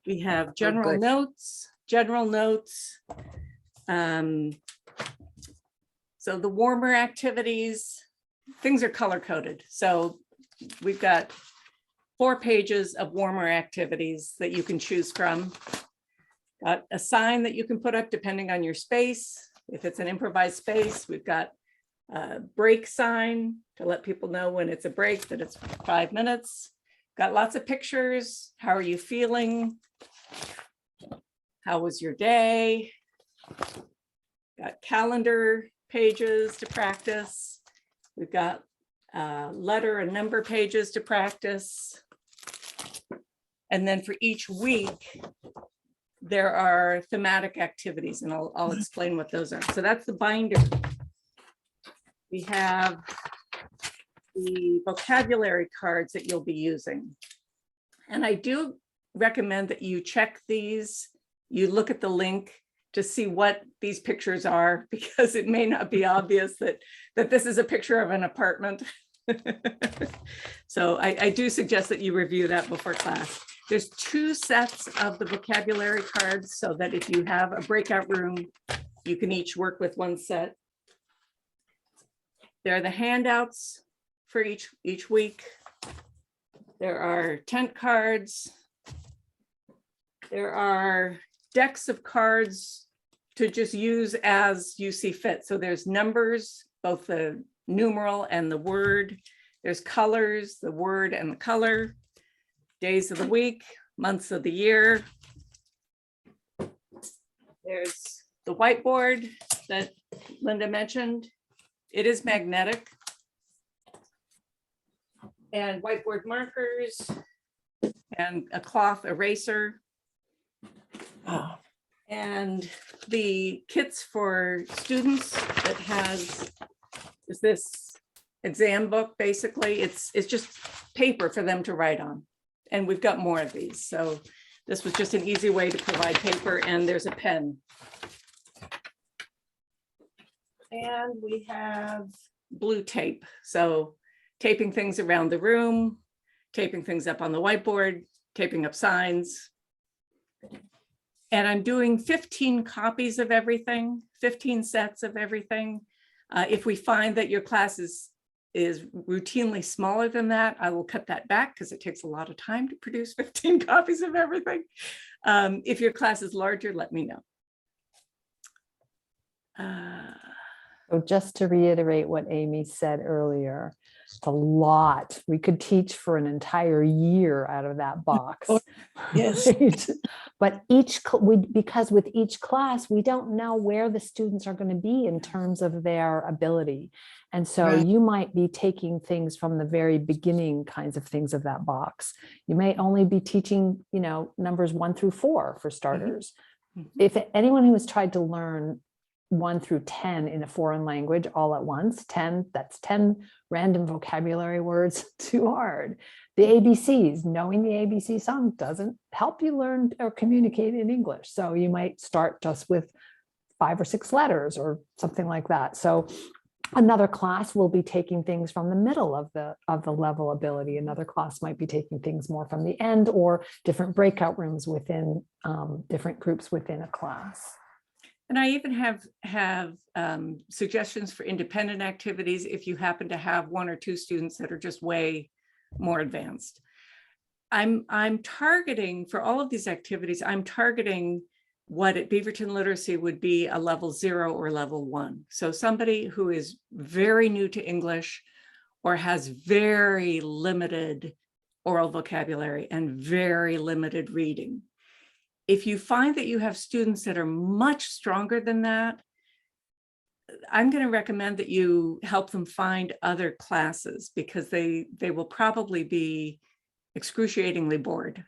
[SPEAKER 1] We have general
[SPEAKER 6] good.
[SPEAKER 1] notes. So the warmer activities, things are color coded. So we've got 4 pages of warmer activities that you can choose from. Got a sign that you can put up depending on your space. If it's an improvised space, we've got a break sign to let people know when it's a break, that it's 5 minutes. Got lots of pictures. How are you feeling? How was your day? Got calendar pages to practice. We've got letter and number pages to practice. And then for each week, there are thematic activities, and I'll explain what those are. So that's the binder. We have the vocabulary cards that you'll be using. And I do recommend that you check these, you look at the link to see what these pictures are, because it may not be obvious that this is a picture of an apartment. So I do suggest that you review that before class. There's 2 sets of the vocabulary cards, so that if you have a breakout room, you can each work with 1 set. There are the handouts for each week. There are tent cards. There are decks of cards to just use as you see fit. So there's numbers, both the numeral and the word. There's colors, the word and the color. Days of the week, months of the year. There's the whiteboard that Linda mentioned. It is magnetic. And whiteboard markers and a cloth eraser. And the kits for students that has this exam book, basically. It's just paper for them to write on. And we've got more of these. So this was just an easy way to provide paper, and there's a pen. And we have blue tape. So taping things around the room, taping things up on the whiteboard, taping up signs. And I'm doing 15 copies of everything, 15 sets of everything. If we find that your class is routinely smaller than that, I will cut that back, because it takes a lot of time to produce 15 copies of everything. If your class is larger, let me know.
[SPEAKER 2] So just to reiterate what Amy said earlier, it's a lot. We could teach for an entire year out of that box.
[SPEAKER 7] yes.
[SPEAKER 2] right? But because with each class, we don't know where the students are going to be in terms of their ability. And so
[SPEAKER 7] Right.
[SPEAKER 2] you might be taking things from the very beginning kinds of things of that box. You may only be teaching, numbers 1 through 4 for starters.
[SPEAKER 1] Mhm.
[SPEAKER 2] If anyone who has tried to learn 1 through 10 in a foreign language all at once, that's 10 random vocabulary words, too hard. The ABCs, knowing the ABC song doesn't help you learn or communicate in English. So you might start just with 5 or 6 letters or something like that. So another class will be taking things from the middle of the level ability. Another class might be taking things more from the end, or different breakout rooms within different groups within a class.
[SPEAKER 1] And I even have suggestions for independent activities if you happen to have 1 or 2 students that are just way more advanced. I'm targeting for all of these activities, I'm targeting what at Beaverton Literacy would be a level 0 or level 1. So somebody who is very new to English or has very limited oral vocabulary and very limited reading. If you find that you have students that are much stronger than that, I'm going to recommend that you help them find other classes, because they will probably be excruciatingly bored.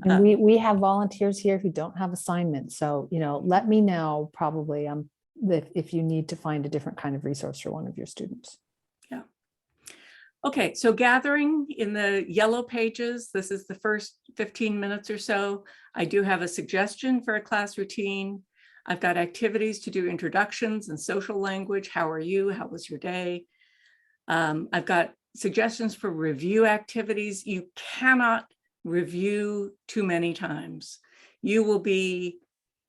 [SPEAKER 2] And we have volunteers here who don't have assignments. So, let me know probably if you need to find a different kind of resource for one of your students.
[SPEAKER 1] Yeah. Okay, so gathering in the yellow pages, this is the first 15 minutes or so. I do have a suggestion for a class routine. I've got activities to do, introductions and social language. How are you? How was your day? I've got suggestions for review activities. You cannot review too many times. You will be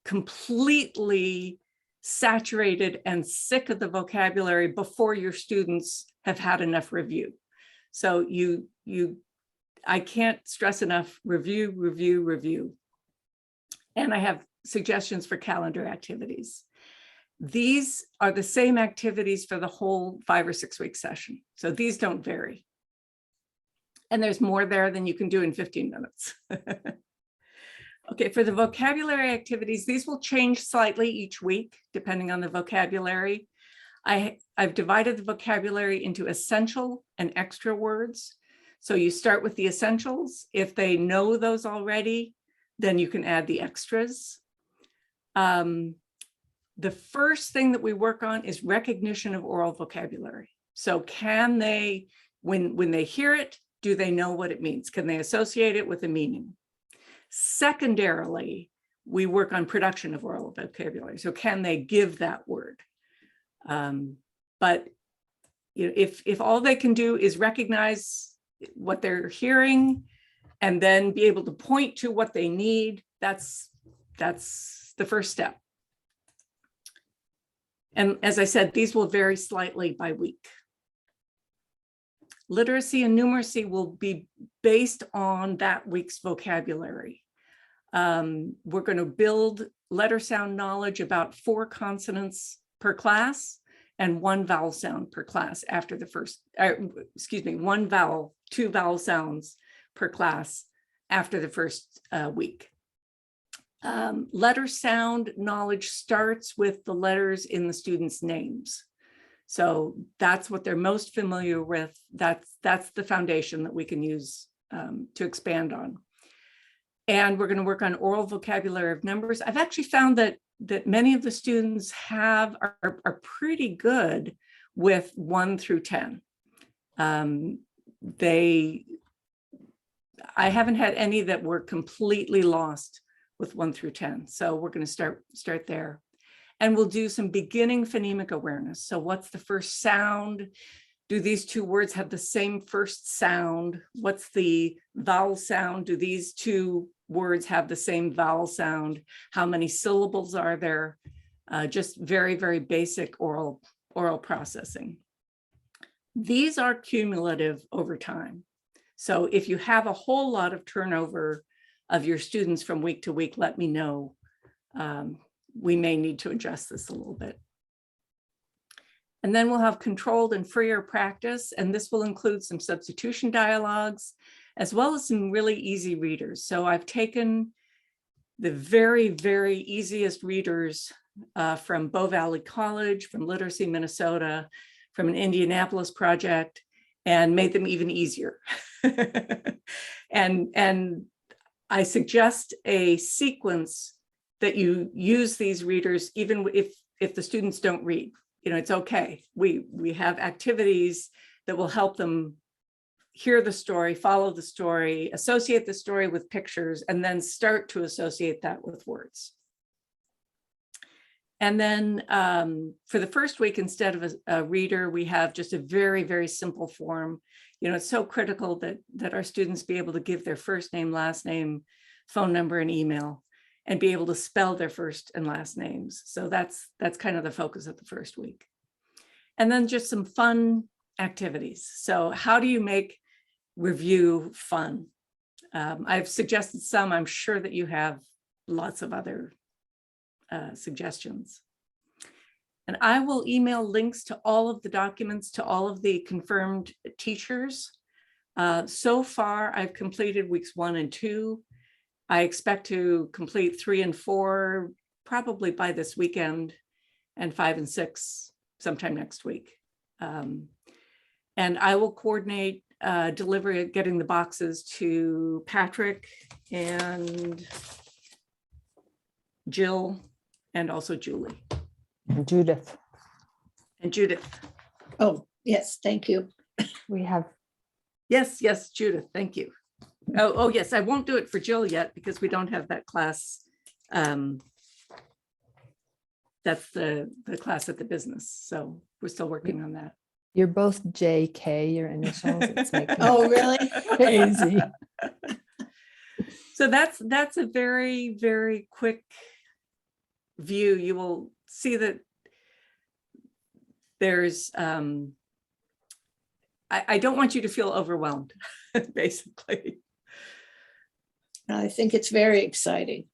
[SPEAKER 1] completely saturated and sick of the vocabulary before your students have had enough review. So I can't stress enough, review, review, review. And I have suggestions for calendar activities. These are the same activities for the whole 5 or 6 week session. So these don't vary. And there's more there than you can do in 15 minutes. Okay, for the vocabulary activities, these will change slightly each week, depending on the vocabulary. I've divided the vocabulary into essential and extra words. So you start with the essentials. If they know those already, then you can add the extras. The first thing that we work on is recognition of oral vocabulary. So can they, when they hear it, do they know what it means? Can they associate it with a meaning? Secondarily, we work on production of oral vocabulary. So can they give that word? But if all they can do is recognize what they're hearing and then be able to point to what they need, that's the first step. And as I said, these will vary slightly by week. Literacy and numeracy will be based on that week's vocabulary. We're going to build letter sound knowledge about 4 consonants per class and 1 vowel sound per class after the first, 1 vowel, 2 vowel sounds per class after the first week. Letter sound knowledge starts with the letters in the students' names. So that's what they're most familiar with. That's the foundation that we can use to expand on. And we're going to work on oral vocabulary of numbers. I've actually found that many of the students are pretty good with 1 through 10. I haven't had any that were completely lost with 1 through 10. So we're going to start there. And we'll do some beginning phonemic awareness. So what's the first sound? Do these 2 words have the same first sound? What's the vowel sound? Do these 2 words have the same vowel sound? How many syllables are there? Just very, very basic oral processing. These are cumulative over time. So if you have a whole lot of turnover of your students from week to week, let me know. We may need to adjust this a little bit. And then we'll have controlled and freer practice, and this will include some substitution dialogues, as well as some really easy readers. So I've taken the very, very easiest readers from Bow Valley College, from Literacy Minnesota, from an Indianapolis project, and made them even easier. And I suggest a sequence that you use these readers, even if the students don't read. You know, it's okay. We have activities that will help them hear the story, follow the story, associate the story with pictures, and then start to associate that with words. And then for the first week, instead of a reader, we have just a very, very simple form. You know, it's so critical that our students be able to give their first name, last name, phone number, and email, and be able to spell their first and last names. So that's kind of the focus of the first week. And then just some fun activities. So how do you make review fun? I've suggested some. I'm sure that you have lots of other suggestions. And I will email links to all of the documents to all of the confirmed teachers. So far, I've completed weeks 1 and 2. I expect to complete 3 and 4 probably by this weekend, and 5 and 6 sometime next week. And I will coordinate delivery, getting the boxes to Patrick and Jill, and also Julie.
[SPEAKER 2] And Judith,
[SPEAKER 1] And Judith.
[SPEAKER 6] Oh, yes, thank you.
[SPEAKER 2] we have,
[SPEAKER 1] Yes, Judith, thank you. Oh, yes, I won't do it for Jill yet because we don't have that class. That's the class at the business. So we're still working on that.
[SPEAKER 2] you're both JK, your initials. It's making
[SPEAKER 6] Oh, really?
[SPEAKER 2] crazy.
[SPEAKER 1] So that's a very, very quick view. You will see that there's, I don't want you to feel overwhelmed, basically.
[SPEAKER 7] I think it's very exciting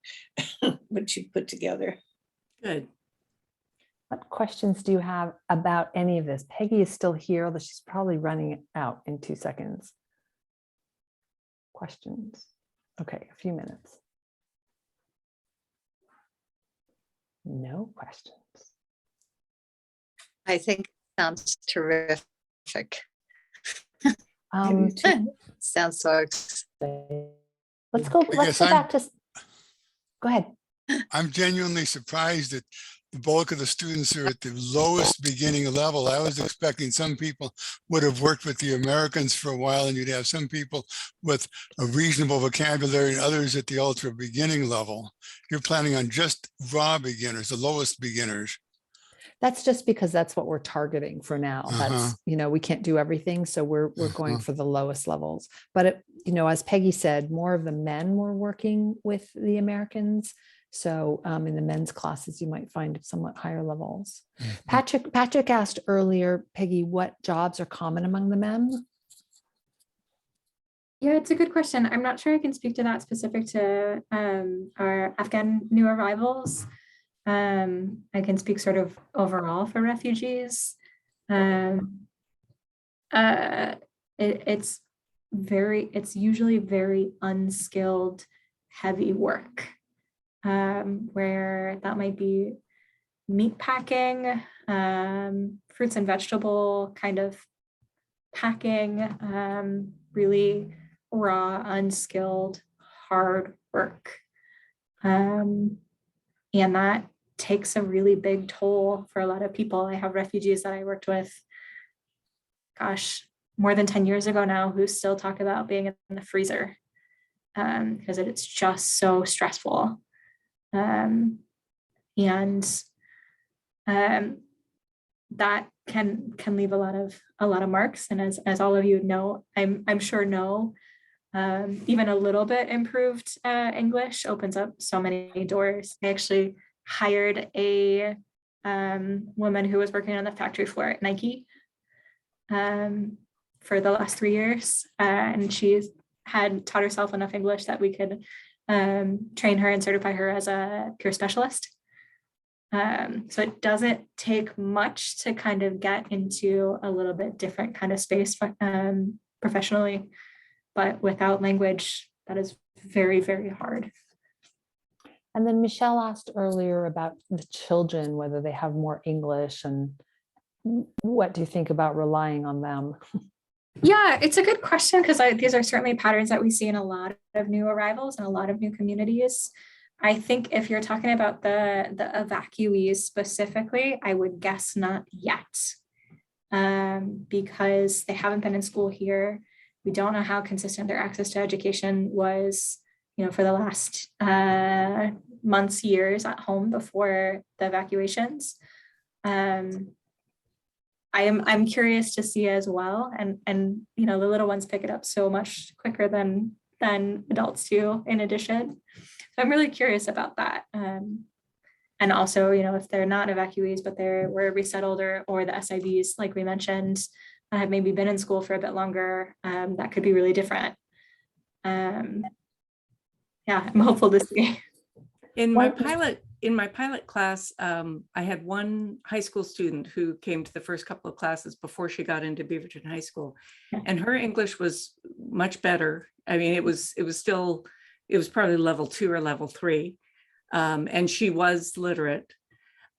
[SPEAKER 7] what you put together.
[SPEAKER 1] Good.
[SPEAKER 2] What questions do you have about any of this? Peggy is still here, although she's probably running out in 2 seconds. Questions? Okay, a few minutes. No questions.
[SPEAKER 6] I think it sounds terrific. Sounds so exciting.
[SPEAKER 2] Let's go
[SPEAKER 8] guess
[SPEAKER 2] back to, go ahead.
[SPEAKER 8] I'm genuinely surprised that the bulk of the students are at the lowest beginning level. I was expecting some people would have worked with the Americans for a while, and you'd have some people with a reasonable vocabulary and others at the ultra beginning level. You're planning on just raw beginners, the lowest beginners.
[SPEAKER 2] That's just because that's what we're targeting for now. That's, you know, we can't do everything. So we're going for the lowest levels. But, it, you know, as Peggy said, more of the men were working with the Americans. So in the men's classes, you might find somewhat higher levels. Patrick asked earlier, Peggy, what jobs are common among the men?
[SPEAKER 3] Yeah, it's a good question. I'm not sure I can speak to that specific to our Afghan new arrivals. I can speak sort of overall for refugees. It's usually very unskilled, heavy work, where that might be meat packing, fruits and vegetable kind of packing, really raw, unskilled, hard work. And that takes a really big toll for a lot of people. I have refugees that I worked with, gosh, more than 10 years ago now, who still talk about being in the freezer because it's just so stressful. And that can leave a lot of marks. And as all of you know, I'm sure know, even a little bit improved English opens up so many doors. I actually hired a woman who was working on the factory floor at Nike for the last 3 years, and she had taught herself enough English that we could train her and certify her as a peer specialist. So it doesn't take much to kind of get into a little bit different kind of space professionally, but without language, that is very, very hard.
[SPEAKER 2] And then Michelle asked earlier about the children, whether they have more English, and what do you think about relying on them?
[SPEAKER 3] Yeah, it's a good question, because these are certainly patterns that we see in a lot of new arrivals and a lot of new communities. I think if you're talking about the evacuees specifically, I would guess not yet, because they haven't been in school here. We don't know how consistent their access to education was, for the last months, years at home before the evacuations. I'm curious to see as well, and the little ones pick it up so much quicker than adults do. In addition, so I'm really curious about that. And also, if they're not evacuees, but were resettled or the SIVs, like we mentioned, have maybe been in school for a bit longer, that could be really different. Yeah, I'm hopeful to see.
[SPEAKER 1] In my pilot class, I had one high school student who came to the first couple of classes before she got into Beaverton High School, and her English was much better. I mean, it was probably level 2 or level 3, and she was literate.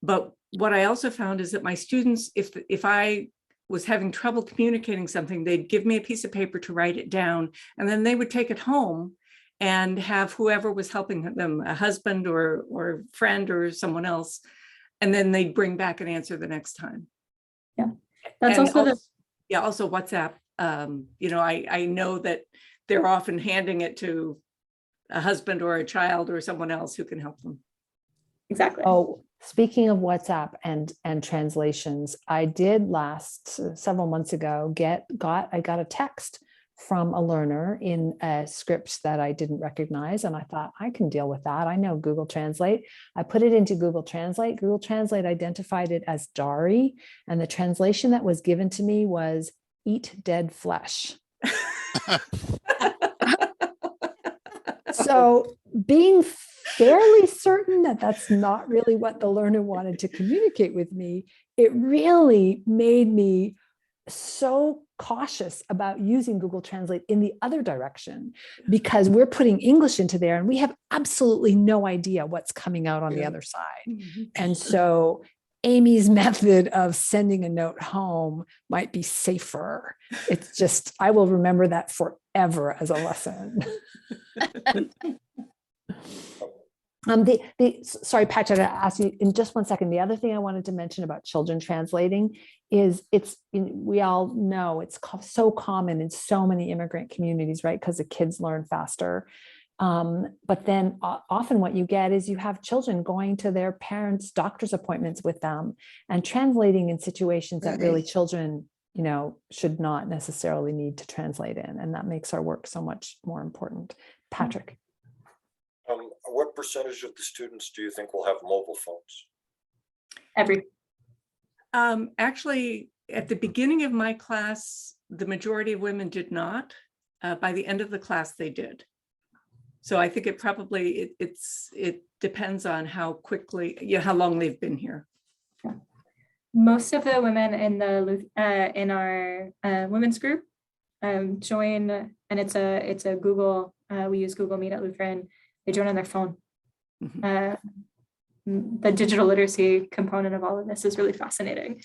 [SPEAKER 1] But what I also found is that my students, if I was having trouble communicating something, they'd give me a piece of paper to write it down, and then they would take it home and have whoever was helping them, a husband or friend or someone else, and then they'd bring back an answer the next time.
[SPEAKER 3] Yeah, that's
[SPEAKER 1] And
[SPEAKER 3] also
[SPEAKER 1] also WhatsApp. I know that they're often handing it to a husband or a child or someone else who can help them.
[SPEAKER 3] Exactly.
[SPEAKER 2] Oh, speaking of WhatsApp and translations, I did several months ago I got a text from a learner in a script that I didn't recognize. And I thought, I can deal with that. I know Google Translate. I put it into Google Translate. Google Translate identified it as Dari. And the translation that was given to me was eat dead flesh. So being fairly certain that that's not really what the learner wanted to communicate with me, it really made me so cautious about using Google Translate in the other direction, because we're putting English into there and we have absolutely no idea what's coming out on the other side.
[SPEAKER 1] Mm-hmm.
[SPEAKER 2] And so Amy's method of sending a note home might be safer. It's just, I will remember that forever as a lesson. Sorry, Patrick, I asked you in just one second. The other thing I wanted to mention about children translating is we all know it's so common in so many immigrant communities, right? Because the kids learn faster. But then often what you get is you have children going to their parents' doctor's appointments with them and translating in situations that really children, should not necessarily need to translate in. And that makes our work so much more important. Patrick.
[SPEAKER 9] What percentage of the students do you think will have mobile phones?
[SPEAKER 1] Actually, at the beginning of my class, the majority of women did not. By the end of the class, they did. So I think it depends on how quickly, how long they've been here.
[SPEAKER 3] Most of the women in our women's group join, and it's a Google. We use Google Meet at Lutheran. They join on their phone. Mm-hmm. The digital literacy component of all of this is really fascinating.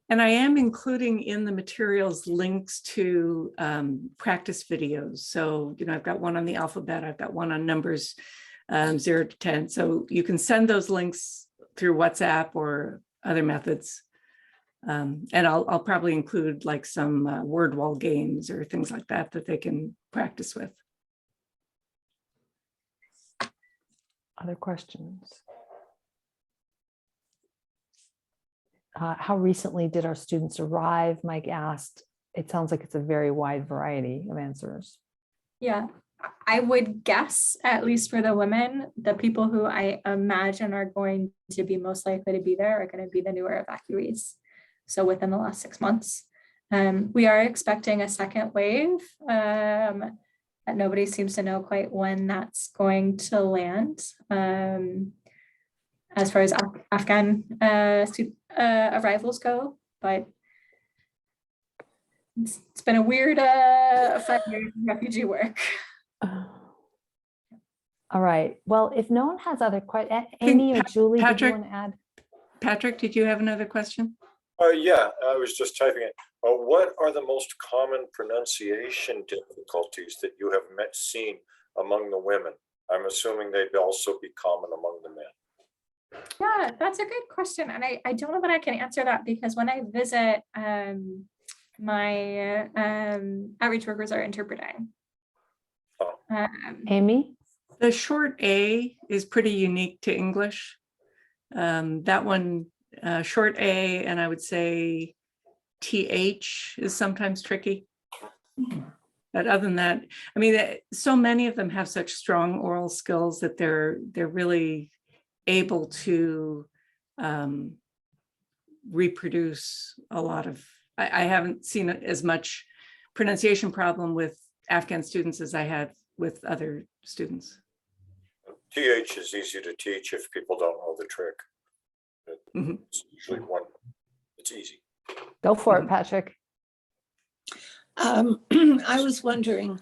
[SPEAKER 1] And I am including in the materials links to practice videos. So, I've got one on the alphabet, I've got one on numbers 0 to 10. So you can send those links through WhatsApp or other methods. And I'll probably include like some word wall games or things like that they can practice with.
[SPEAKER 2] Other questions? How recently did our students arrive? Mike asked. It sounds like it's a very wide variety of answers.
[SPEAKER 3] Yeah, I would guess, at least for the women, the people who I imagine are going to be most likely to be there are going to be the newer evacuees. So within the last 6 months, we are expecting a second wave. That nobody seems to know quite when that's going to land. as far as Afghan arrivals go, but it's been a weird 5 years of refugee work.
[SPEAKER 2] All right. Well, if no one has other questions, Amy or Julie, did you
[SPEAKER 1] Patrick?
[SPEAKER 2] want to add?
[SPEAKER 1] Patrick, did you have another question?
[SPEAKER 9] Yeah, I was just typing it. What are the most common pronunciation difficulties that you have seen among the women? I'm assuming they'd also be common among the men.
[SPEAKER 3] Yeah, that's a good question. And I don't know that I can answer that because when I visit, my outreach workers are interpreting.
[SPEAKER 2] Amy?
[SPEAKER 1] The short A is pretty unique to English. That one, short A, and I would say TH is sometimes tricky. But other than that, I mean, so many of them have such strong oral skills that they're really able to reproduce a lot of, I haven't seen as much pronunciation problem with Afghan students as I had with other students.
[SPEAKER 9] TH is easy to teach if people don't know the trick.
[SPEAKER 1] Mhm.
[SPEAKER 9] It's usually one, it's easy.
[SPEAKER 2] Go for it, Patrick.
[SPEAKER 7] I was wondering,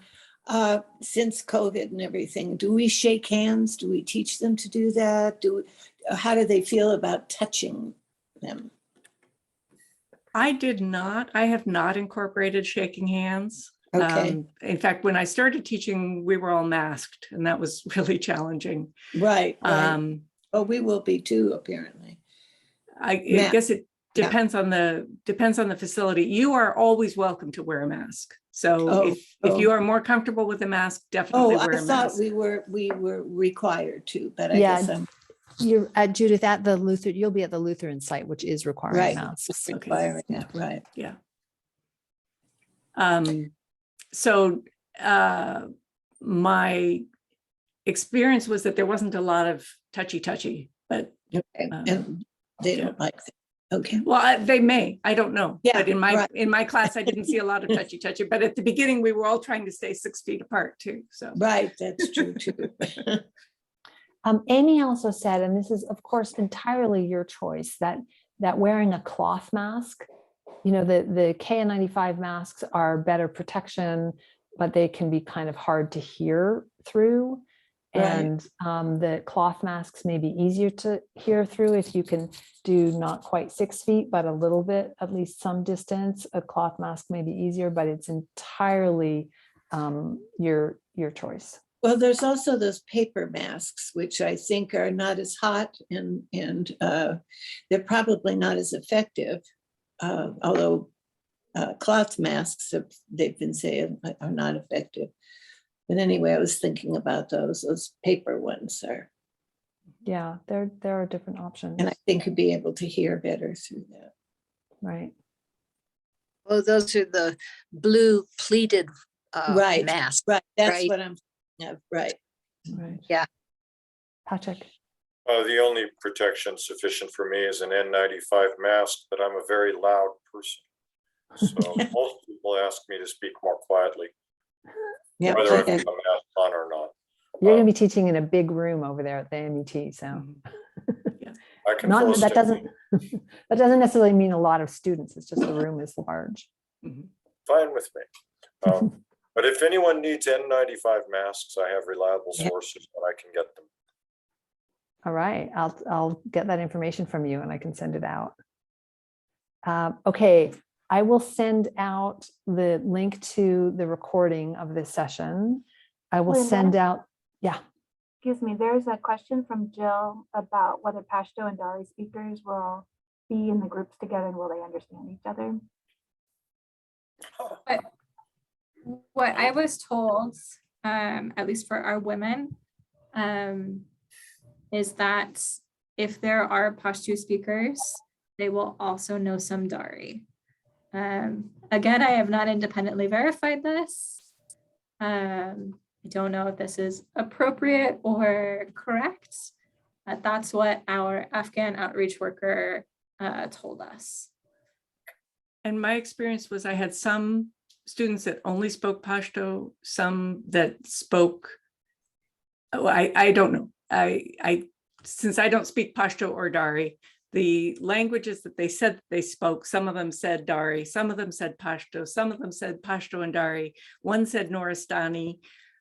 [SPEAKER 7] since COVID and everything, do we shake hands? Do we teach them to do that? How do they feel about touching them?
[SPEAKER 1] I have not incorporated shaking hands.
[SPEAKER 7] Okay.
[SPEAKER 1] In fact, when I started teaching, we were all masked and that was really challenging.
[SPEAKER 7] Right. Oh, we will be too, apparently.
[SPEAKER 1] I guess it depends on the facility. You are always welcome to wear a mask. So if you are more comfortable with a mask, definitely wear a mask.
[SPEAKER 7] I thought we were required to, but I
[SPEAKER 2] Yeah,
[SPEAKER 7] guess I'm
[SPEAKER 2] you're at Judith at the Lutheran, you'll be at the Lutheran site, which is requiring
[SPEAKER 7] right.
[SPEAKER 2] masks.
[SPEAKER 7] Requiring it, right.
[SPEAKER 1] Yeah. So my experience was that there wasn't a lot of touchy, but
[SPEAKER 7] Okay. And they don't like that. Okay.
[SPEAKER 1] well, they may, I don't know.
[SPEAKER 7] Yeah,
[SPEAKER 1] But in
[SPEAKER 7] right.
[SPEAKER 1] my class, I didn't see a lot of touchy. But at the beginning, we were all trying to stay 6 feet apart too. So
[SPEAKER 7] Right, that's true too.
[SPEAKER 2] Amy also said, and this is of course entirely your choice, that wearing a cloth mask, you know, the KN95 masks are better protection, but they can be kind of hard to hear through.
[SPEAKER 7] Right.
[SPEAKER 2] And the cloth masks may be easier to hear through if you can do not quite 6 feet, but a little bit, at least some distance. A cloth mask may be easier, but it's entirely your choice.
[SPEAKER 7] Well, there's also those paper masks, which I think are not as hot and they're probably not as effective. Although cloth masks, they've been saying, are not effective. But anyway, I was thinking about those paper ones are.
[SPEAKER 2] Yeah, there are different options.
[SPEAKER 7] And I think you'd be able to hear better through that.
[SPEAKER 2] Right.
[SPEAKER 6] Oh, those are the blue pleated
[SPEAKER 7] Right.
[SPEAKER 6] masks.
[SPEAKER 7] Right, that's
[SPEAKER 6] Right.
[SPEAKER 7] what I'm thinking of, right.
[SPEAKER 2] Right.
[SPEAKER 6] Yeah.
[SPEAKER 2] Patrick.
[SPEAKER 9] The only protection sufficient for me is an N95 mask, but I'm a very loud person. So most people ask me to speak more quietly,
[SPEAKER 7] Yeah,
[SPEAKER 9] whether I have a
[SPEAKER 7] okay.
[SPEAKER 9] mask on or not.
[SPEAKER 2] You're going to be teaching in a big room over there at the MET, so
[SPEAKER 9] I can fall
[SPEAKER 2] that
[SPEAKER 9] asleep.
[SPEAKER 2] doesn't necessarily mean a lot of students. It's just the room is large.
[SPEAKER 9] Fine with me. But if anyone needs N95 masks, I have reliable sources and I can get them.
[SPEAKER 2] All right, I'll get that information from you and I can send it out. Okay, I will send out the link to the recording of this session. I will
[SPEAKER 4] Linda?
[SPEAKER 2] send out, yeah.
[SPEAKER 4] Excuse me, there's a question from Jill about whether Pashto and Dari speakers will be in the groups together and will they understand each other?
[SPEAKER 3] What I was told, at least for our women, is that if there are Pashto speakers, they will also know some Dari. Again, I have not independently verified this. I don't know if this is appropriate or correct. That's what our Afghan outreach worker told us.
[SPEAKER 1] And my experience was I had some students that only spoke Pashto, some that spoke, I don't know. I since I don't speak Pashto or Dari, the languages that they said they spoke, some of them said Dari, some of them said Pashto, some of them said Pashto and Dari, one said Noristani.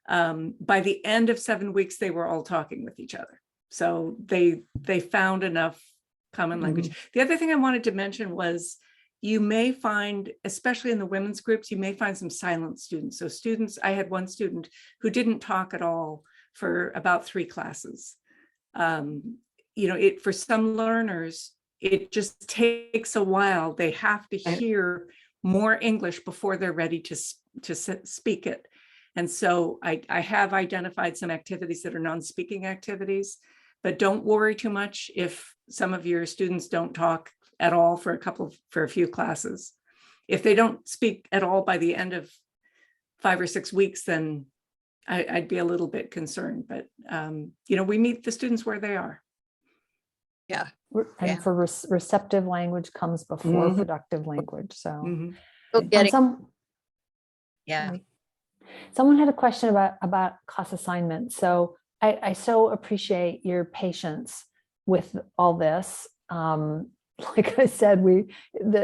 [SPEAKER 1] By the end of 7 weeks, they were all talking with each other. So they found enough common language. The other thing I wanted to mention was you may find, especially in the women's groups, you may find some silent students. So students, I had one student who didn't talk at all for about 3 classes. For some learners, it just takes a while. They have to hear more English before they're ready to speak it. And so I have identified some activities that are non-speaking activities, but don't worry too much if some of your students don't talk at all for a few classes. If they don't speak at all by the end of 5 or 6 weeks, then I'd be a little bit concerned, but we meet the students where they are.
[SPEAKER 6] Yeah.
[SPEAKER 2] And for receptive language comes before productive language. So,
[SPEAKER 6] So getting,
[SPEAKER 2] yeah. Someone had a question about class assignments. So I so appreciate your patience with all this. Like I said,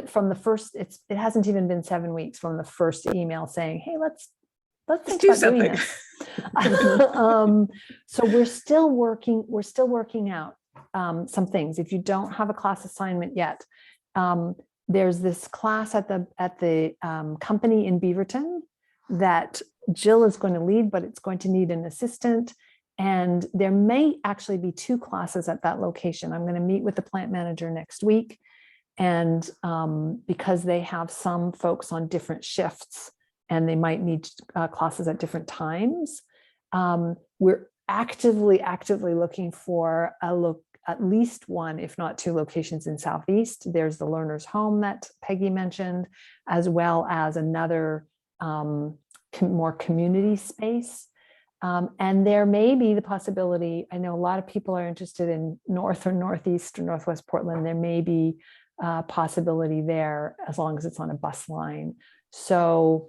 [SPEAKER 2] from the first, it hasn't even been 7 weeks from the first email saying, hey, let's think
[SPEAKER 1] do
[SPEAKER 2] about doing
[SPEAKER 1] something.
[SPEAKER 2] this. So we're still working out some things. If you don't have a class assignment yet, there's this class at the company in Beaverton that Jill is going to lead, but it's going to need an assistant. And there may actually be 2 classes at that location. I'm going to meet with the plant manager next week. And because they have some folks on different shifts and they might need classes at different times, we're actively looking for at least 1, if not 2 locations in Southeast. There's the Learner's Home that Peggy mentioned, as well as another more community space. And there may be the possibility, I know a lot of people are interested in North or Northeast or Northwest Portland. There may be a possibility there as long as it's on a bus line. So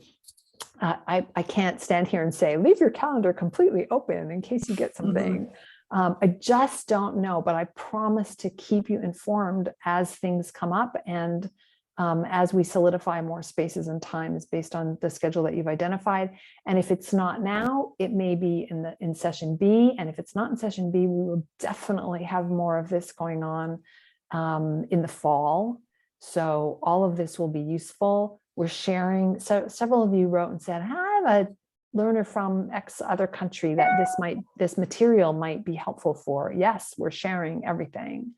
[SPEAKER 2] I can't stand here and say, leave your calendar completely open in case you get something. I just don't know, but I promise to keep you informed as things come up and as we solidify more spaces and times based on the schedule that you've identified. And if it's not now, it may be in session B. And if it's not in session B, we will definitely have more of this going on in the fall. So all of this will be useful. We're sharing. So several of you wrote and said, I have a learner from X other country that this material might be helpful for. Yes, we're sharing everything.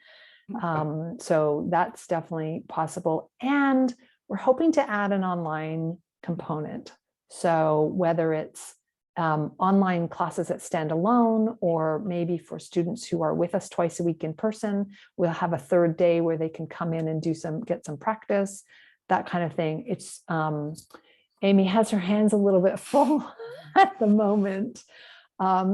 [SPEAKER 2] So that's definitely possible. And we're hoping to add an online component. So whether it's online classes that stand alone, or maybe for students who are with us twice a week in person, we'll have a 3rd day where they can come in and get some practice, that kind of thing. It's Amy has her hands a little bit full at the moment.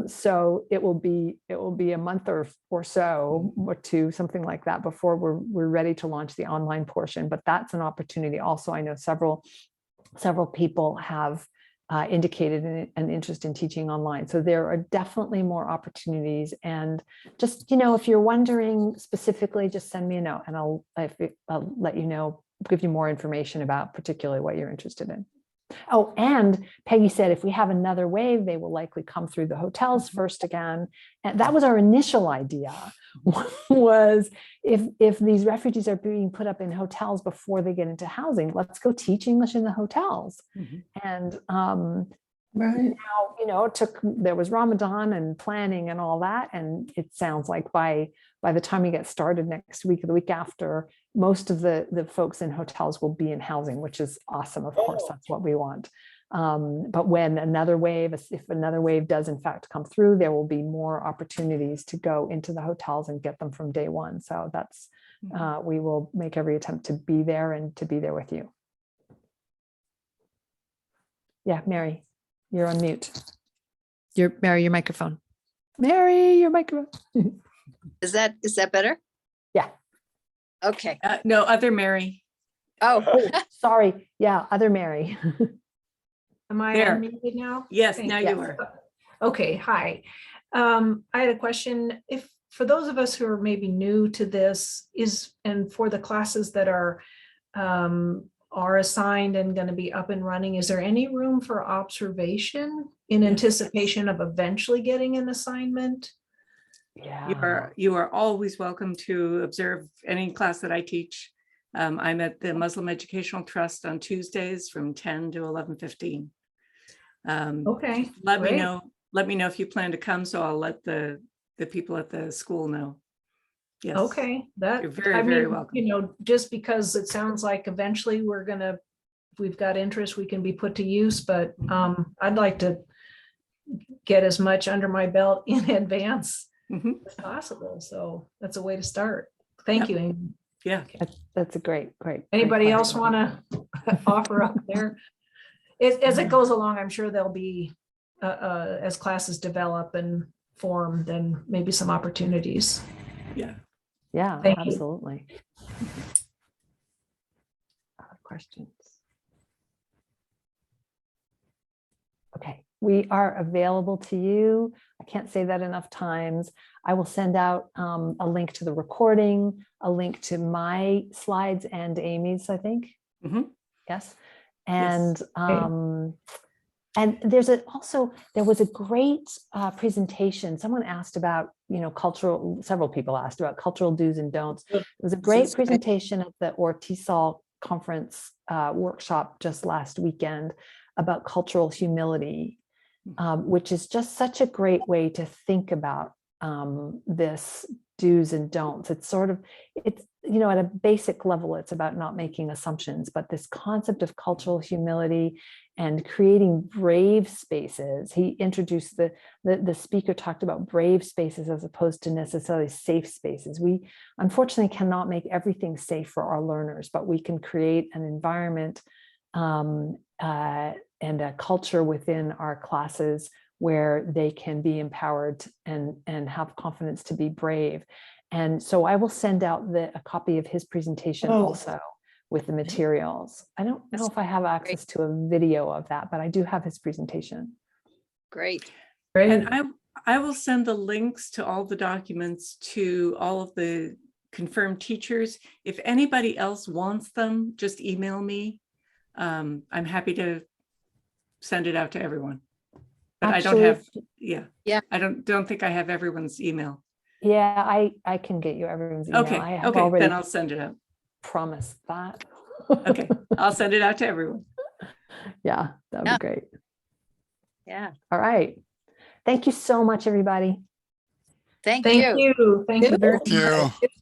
[SPEAKER 2] So it will be a month or so or 2, something like that, before we're ready to launch the online portion. But that's an opportunity. Also, I know several people have indicated an interest in teaching online. So there are definitely more opportunities. And just, if you're wondering specifically, just send me a note and I'll let you know, give you more information about particularly what you're interested in. Oh, and Peggy said, if we have another wave, they will likely come through the hotels first again. And that was our initial idea, was if these refugees are being put up in hotels before they get into housing, let's go teach English in the hotels. And
[SPEAKER 7] Right.
[SPEAKER 2] now, there was Ramadan and planning and all that. And it sounds like by the time we get started next week or the week after, most of the folks in hotels will be in housing, which is awesome. Of course, that's what we want. But when if another wave does in fact come through, there will be more opportunities to go into the hotels and get them from day one. So that's, we will make every attempt to be there and to be there with you. Yeah, Mary, you're on mute. Mary, your microphone. Mary, your microphone.
[SPEAKER 6] is that better?
[SPEAKER 2] Yeah.
[SPEAKER 6] Okay.
[SPEAKER 1] No, other Mary.
[SPEAKER 6] Oh,
[SPEAKER 2] Sorry. Yeah, other Mary.
[SPEAKER 10] Am I
[SPEAKER 1] There.
[SPEAKER 10] unmuted now?
[SPEAKER 1] Yes,
[SPEAKER 10] Thank
[SPEAKER 1] now
[SPEAKER 10] you.
[SPEAKER 1] you are.
[SPEAKER 10] Okay, hi. I had a question. If for those of us who are maybe new to this and for the classes that are assigned and going to be up and running, is there any room for observation in anticipation of eventually getting an assignment?
[SPEAKER 2] Yeah.
[SPEAKER 1] You are always welcome to observe any class that I teach. I'm at the Muslim Educational Trust on Tuesdays from 10 to 11:15.
[SPEAKER 10] Okay,
[SPEAKER 1] Let me
[SPEAKER 10] great.
[SPEAKER 1] know. Let me know if you plan to come, so I'll let the people at the school know. Yes.
[SPEAKER 10] Okay,
[SPEAKER 1] You're very welcome.
[SPEAKER 10] You know, just because it sounds like eventually if we've got interest, we can be put to use, but I'd like to get as much under my belt in advance as possible. So that's a way to start. Thank you, Amy.
[SPEAKER 1] Yeah.
[SPEAKER 2] That's a great.
[SPEAKER 10] Anybody
[SPEAKER 2] question.
[SPEAKER 10] else want to offer up there? As it goes along, I'm sure there'll be, as classes develop and form, then maybe some opportunities.
[SPEAKER 1] Yeah.
[SPEAKER 2] Yeah,
[SPEAKER 10] Thank you.
[SPEAKER 2] absolutely. Questions? Okay, we are available to you. I can't say that enough times. I will send out a link to the recording, a link to my slides and Amy's, I think.
[SPEAKER 1] Mhm.
[SPEAKER 2] Yes.
[SPEAKER 1] Yes.
[SPEAKER 2] And there was a great presentation. Someone asked about, several people asked about cultural do's and don'ts. It was a great presentation at the Ortisol conference workshop just last weekend about cultural humility, which is just such a great way to think about this do's and don'ts. It's at a basic level, it's about not making assumptions, but this concept of cultural humility and creating brave spaces. He introduced the speaker talked about brave spaces as opposed to necessarily safe spaces. We unfortunately cannot make everything safe for our learners, but we can create an environment and a culture within our classes where they can be empowered and have confidence to be brave. And so I will send out a copy of his presentation also with the materials. I don't know if I have access to a video of that, but I do have his presentation.
[SPEAKER 6] Great.
[SPEAKER 1] And I will send the links to all the documents to all of the confirmed teachers. If anybody else wants them, just email me. I'm happy to send it out to everyone. But
[SPEAKER 2] Actually,
[SPEAKER 1] I don't think I have everyone's email.
[SPEAKER 2] Yeah, I can get you everyone's email.
[SPEAKER 1] Okay,
[SPEAKER 2] I have
[SPEAKER 1] okay,
[SPEAKER 2] already
[SPEAKER 1] then I'll send it out.
[SPEAKER 2] promised that.
[SPEAKER 1] Okay, I'll send it out to everyone.
[SPEAKER 2] Yeah, that would
[SPEAKER 6] Yeah.
[SPEAKER 2] be great.
[SPEAKER 6] Yeah.
[SPEAKER 2] All right. Thank you so much, everybody.
[SPEAKER 6] Thank
[SPEAKER 10] Thank
[SPEAKER 6] you.
[SPEAKER 10] you. Thank you very
[SPEAKER 8] Thank you.
[SPEAKER 10] much.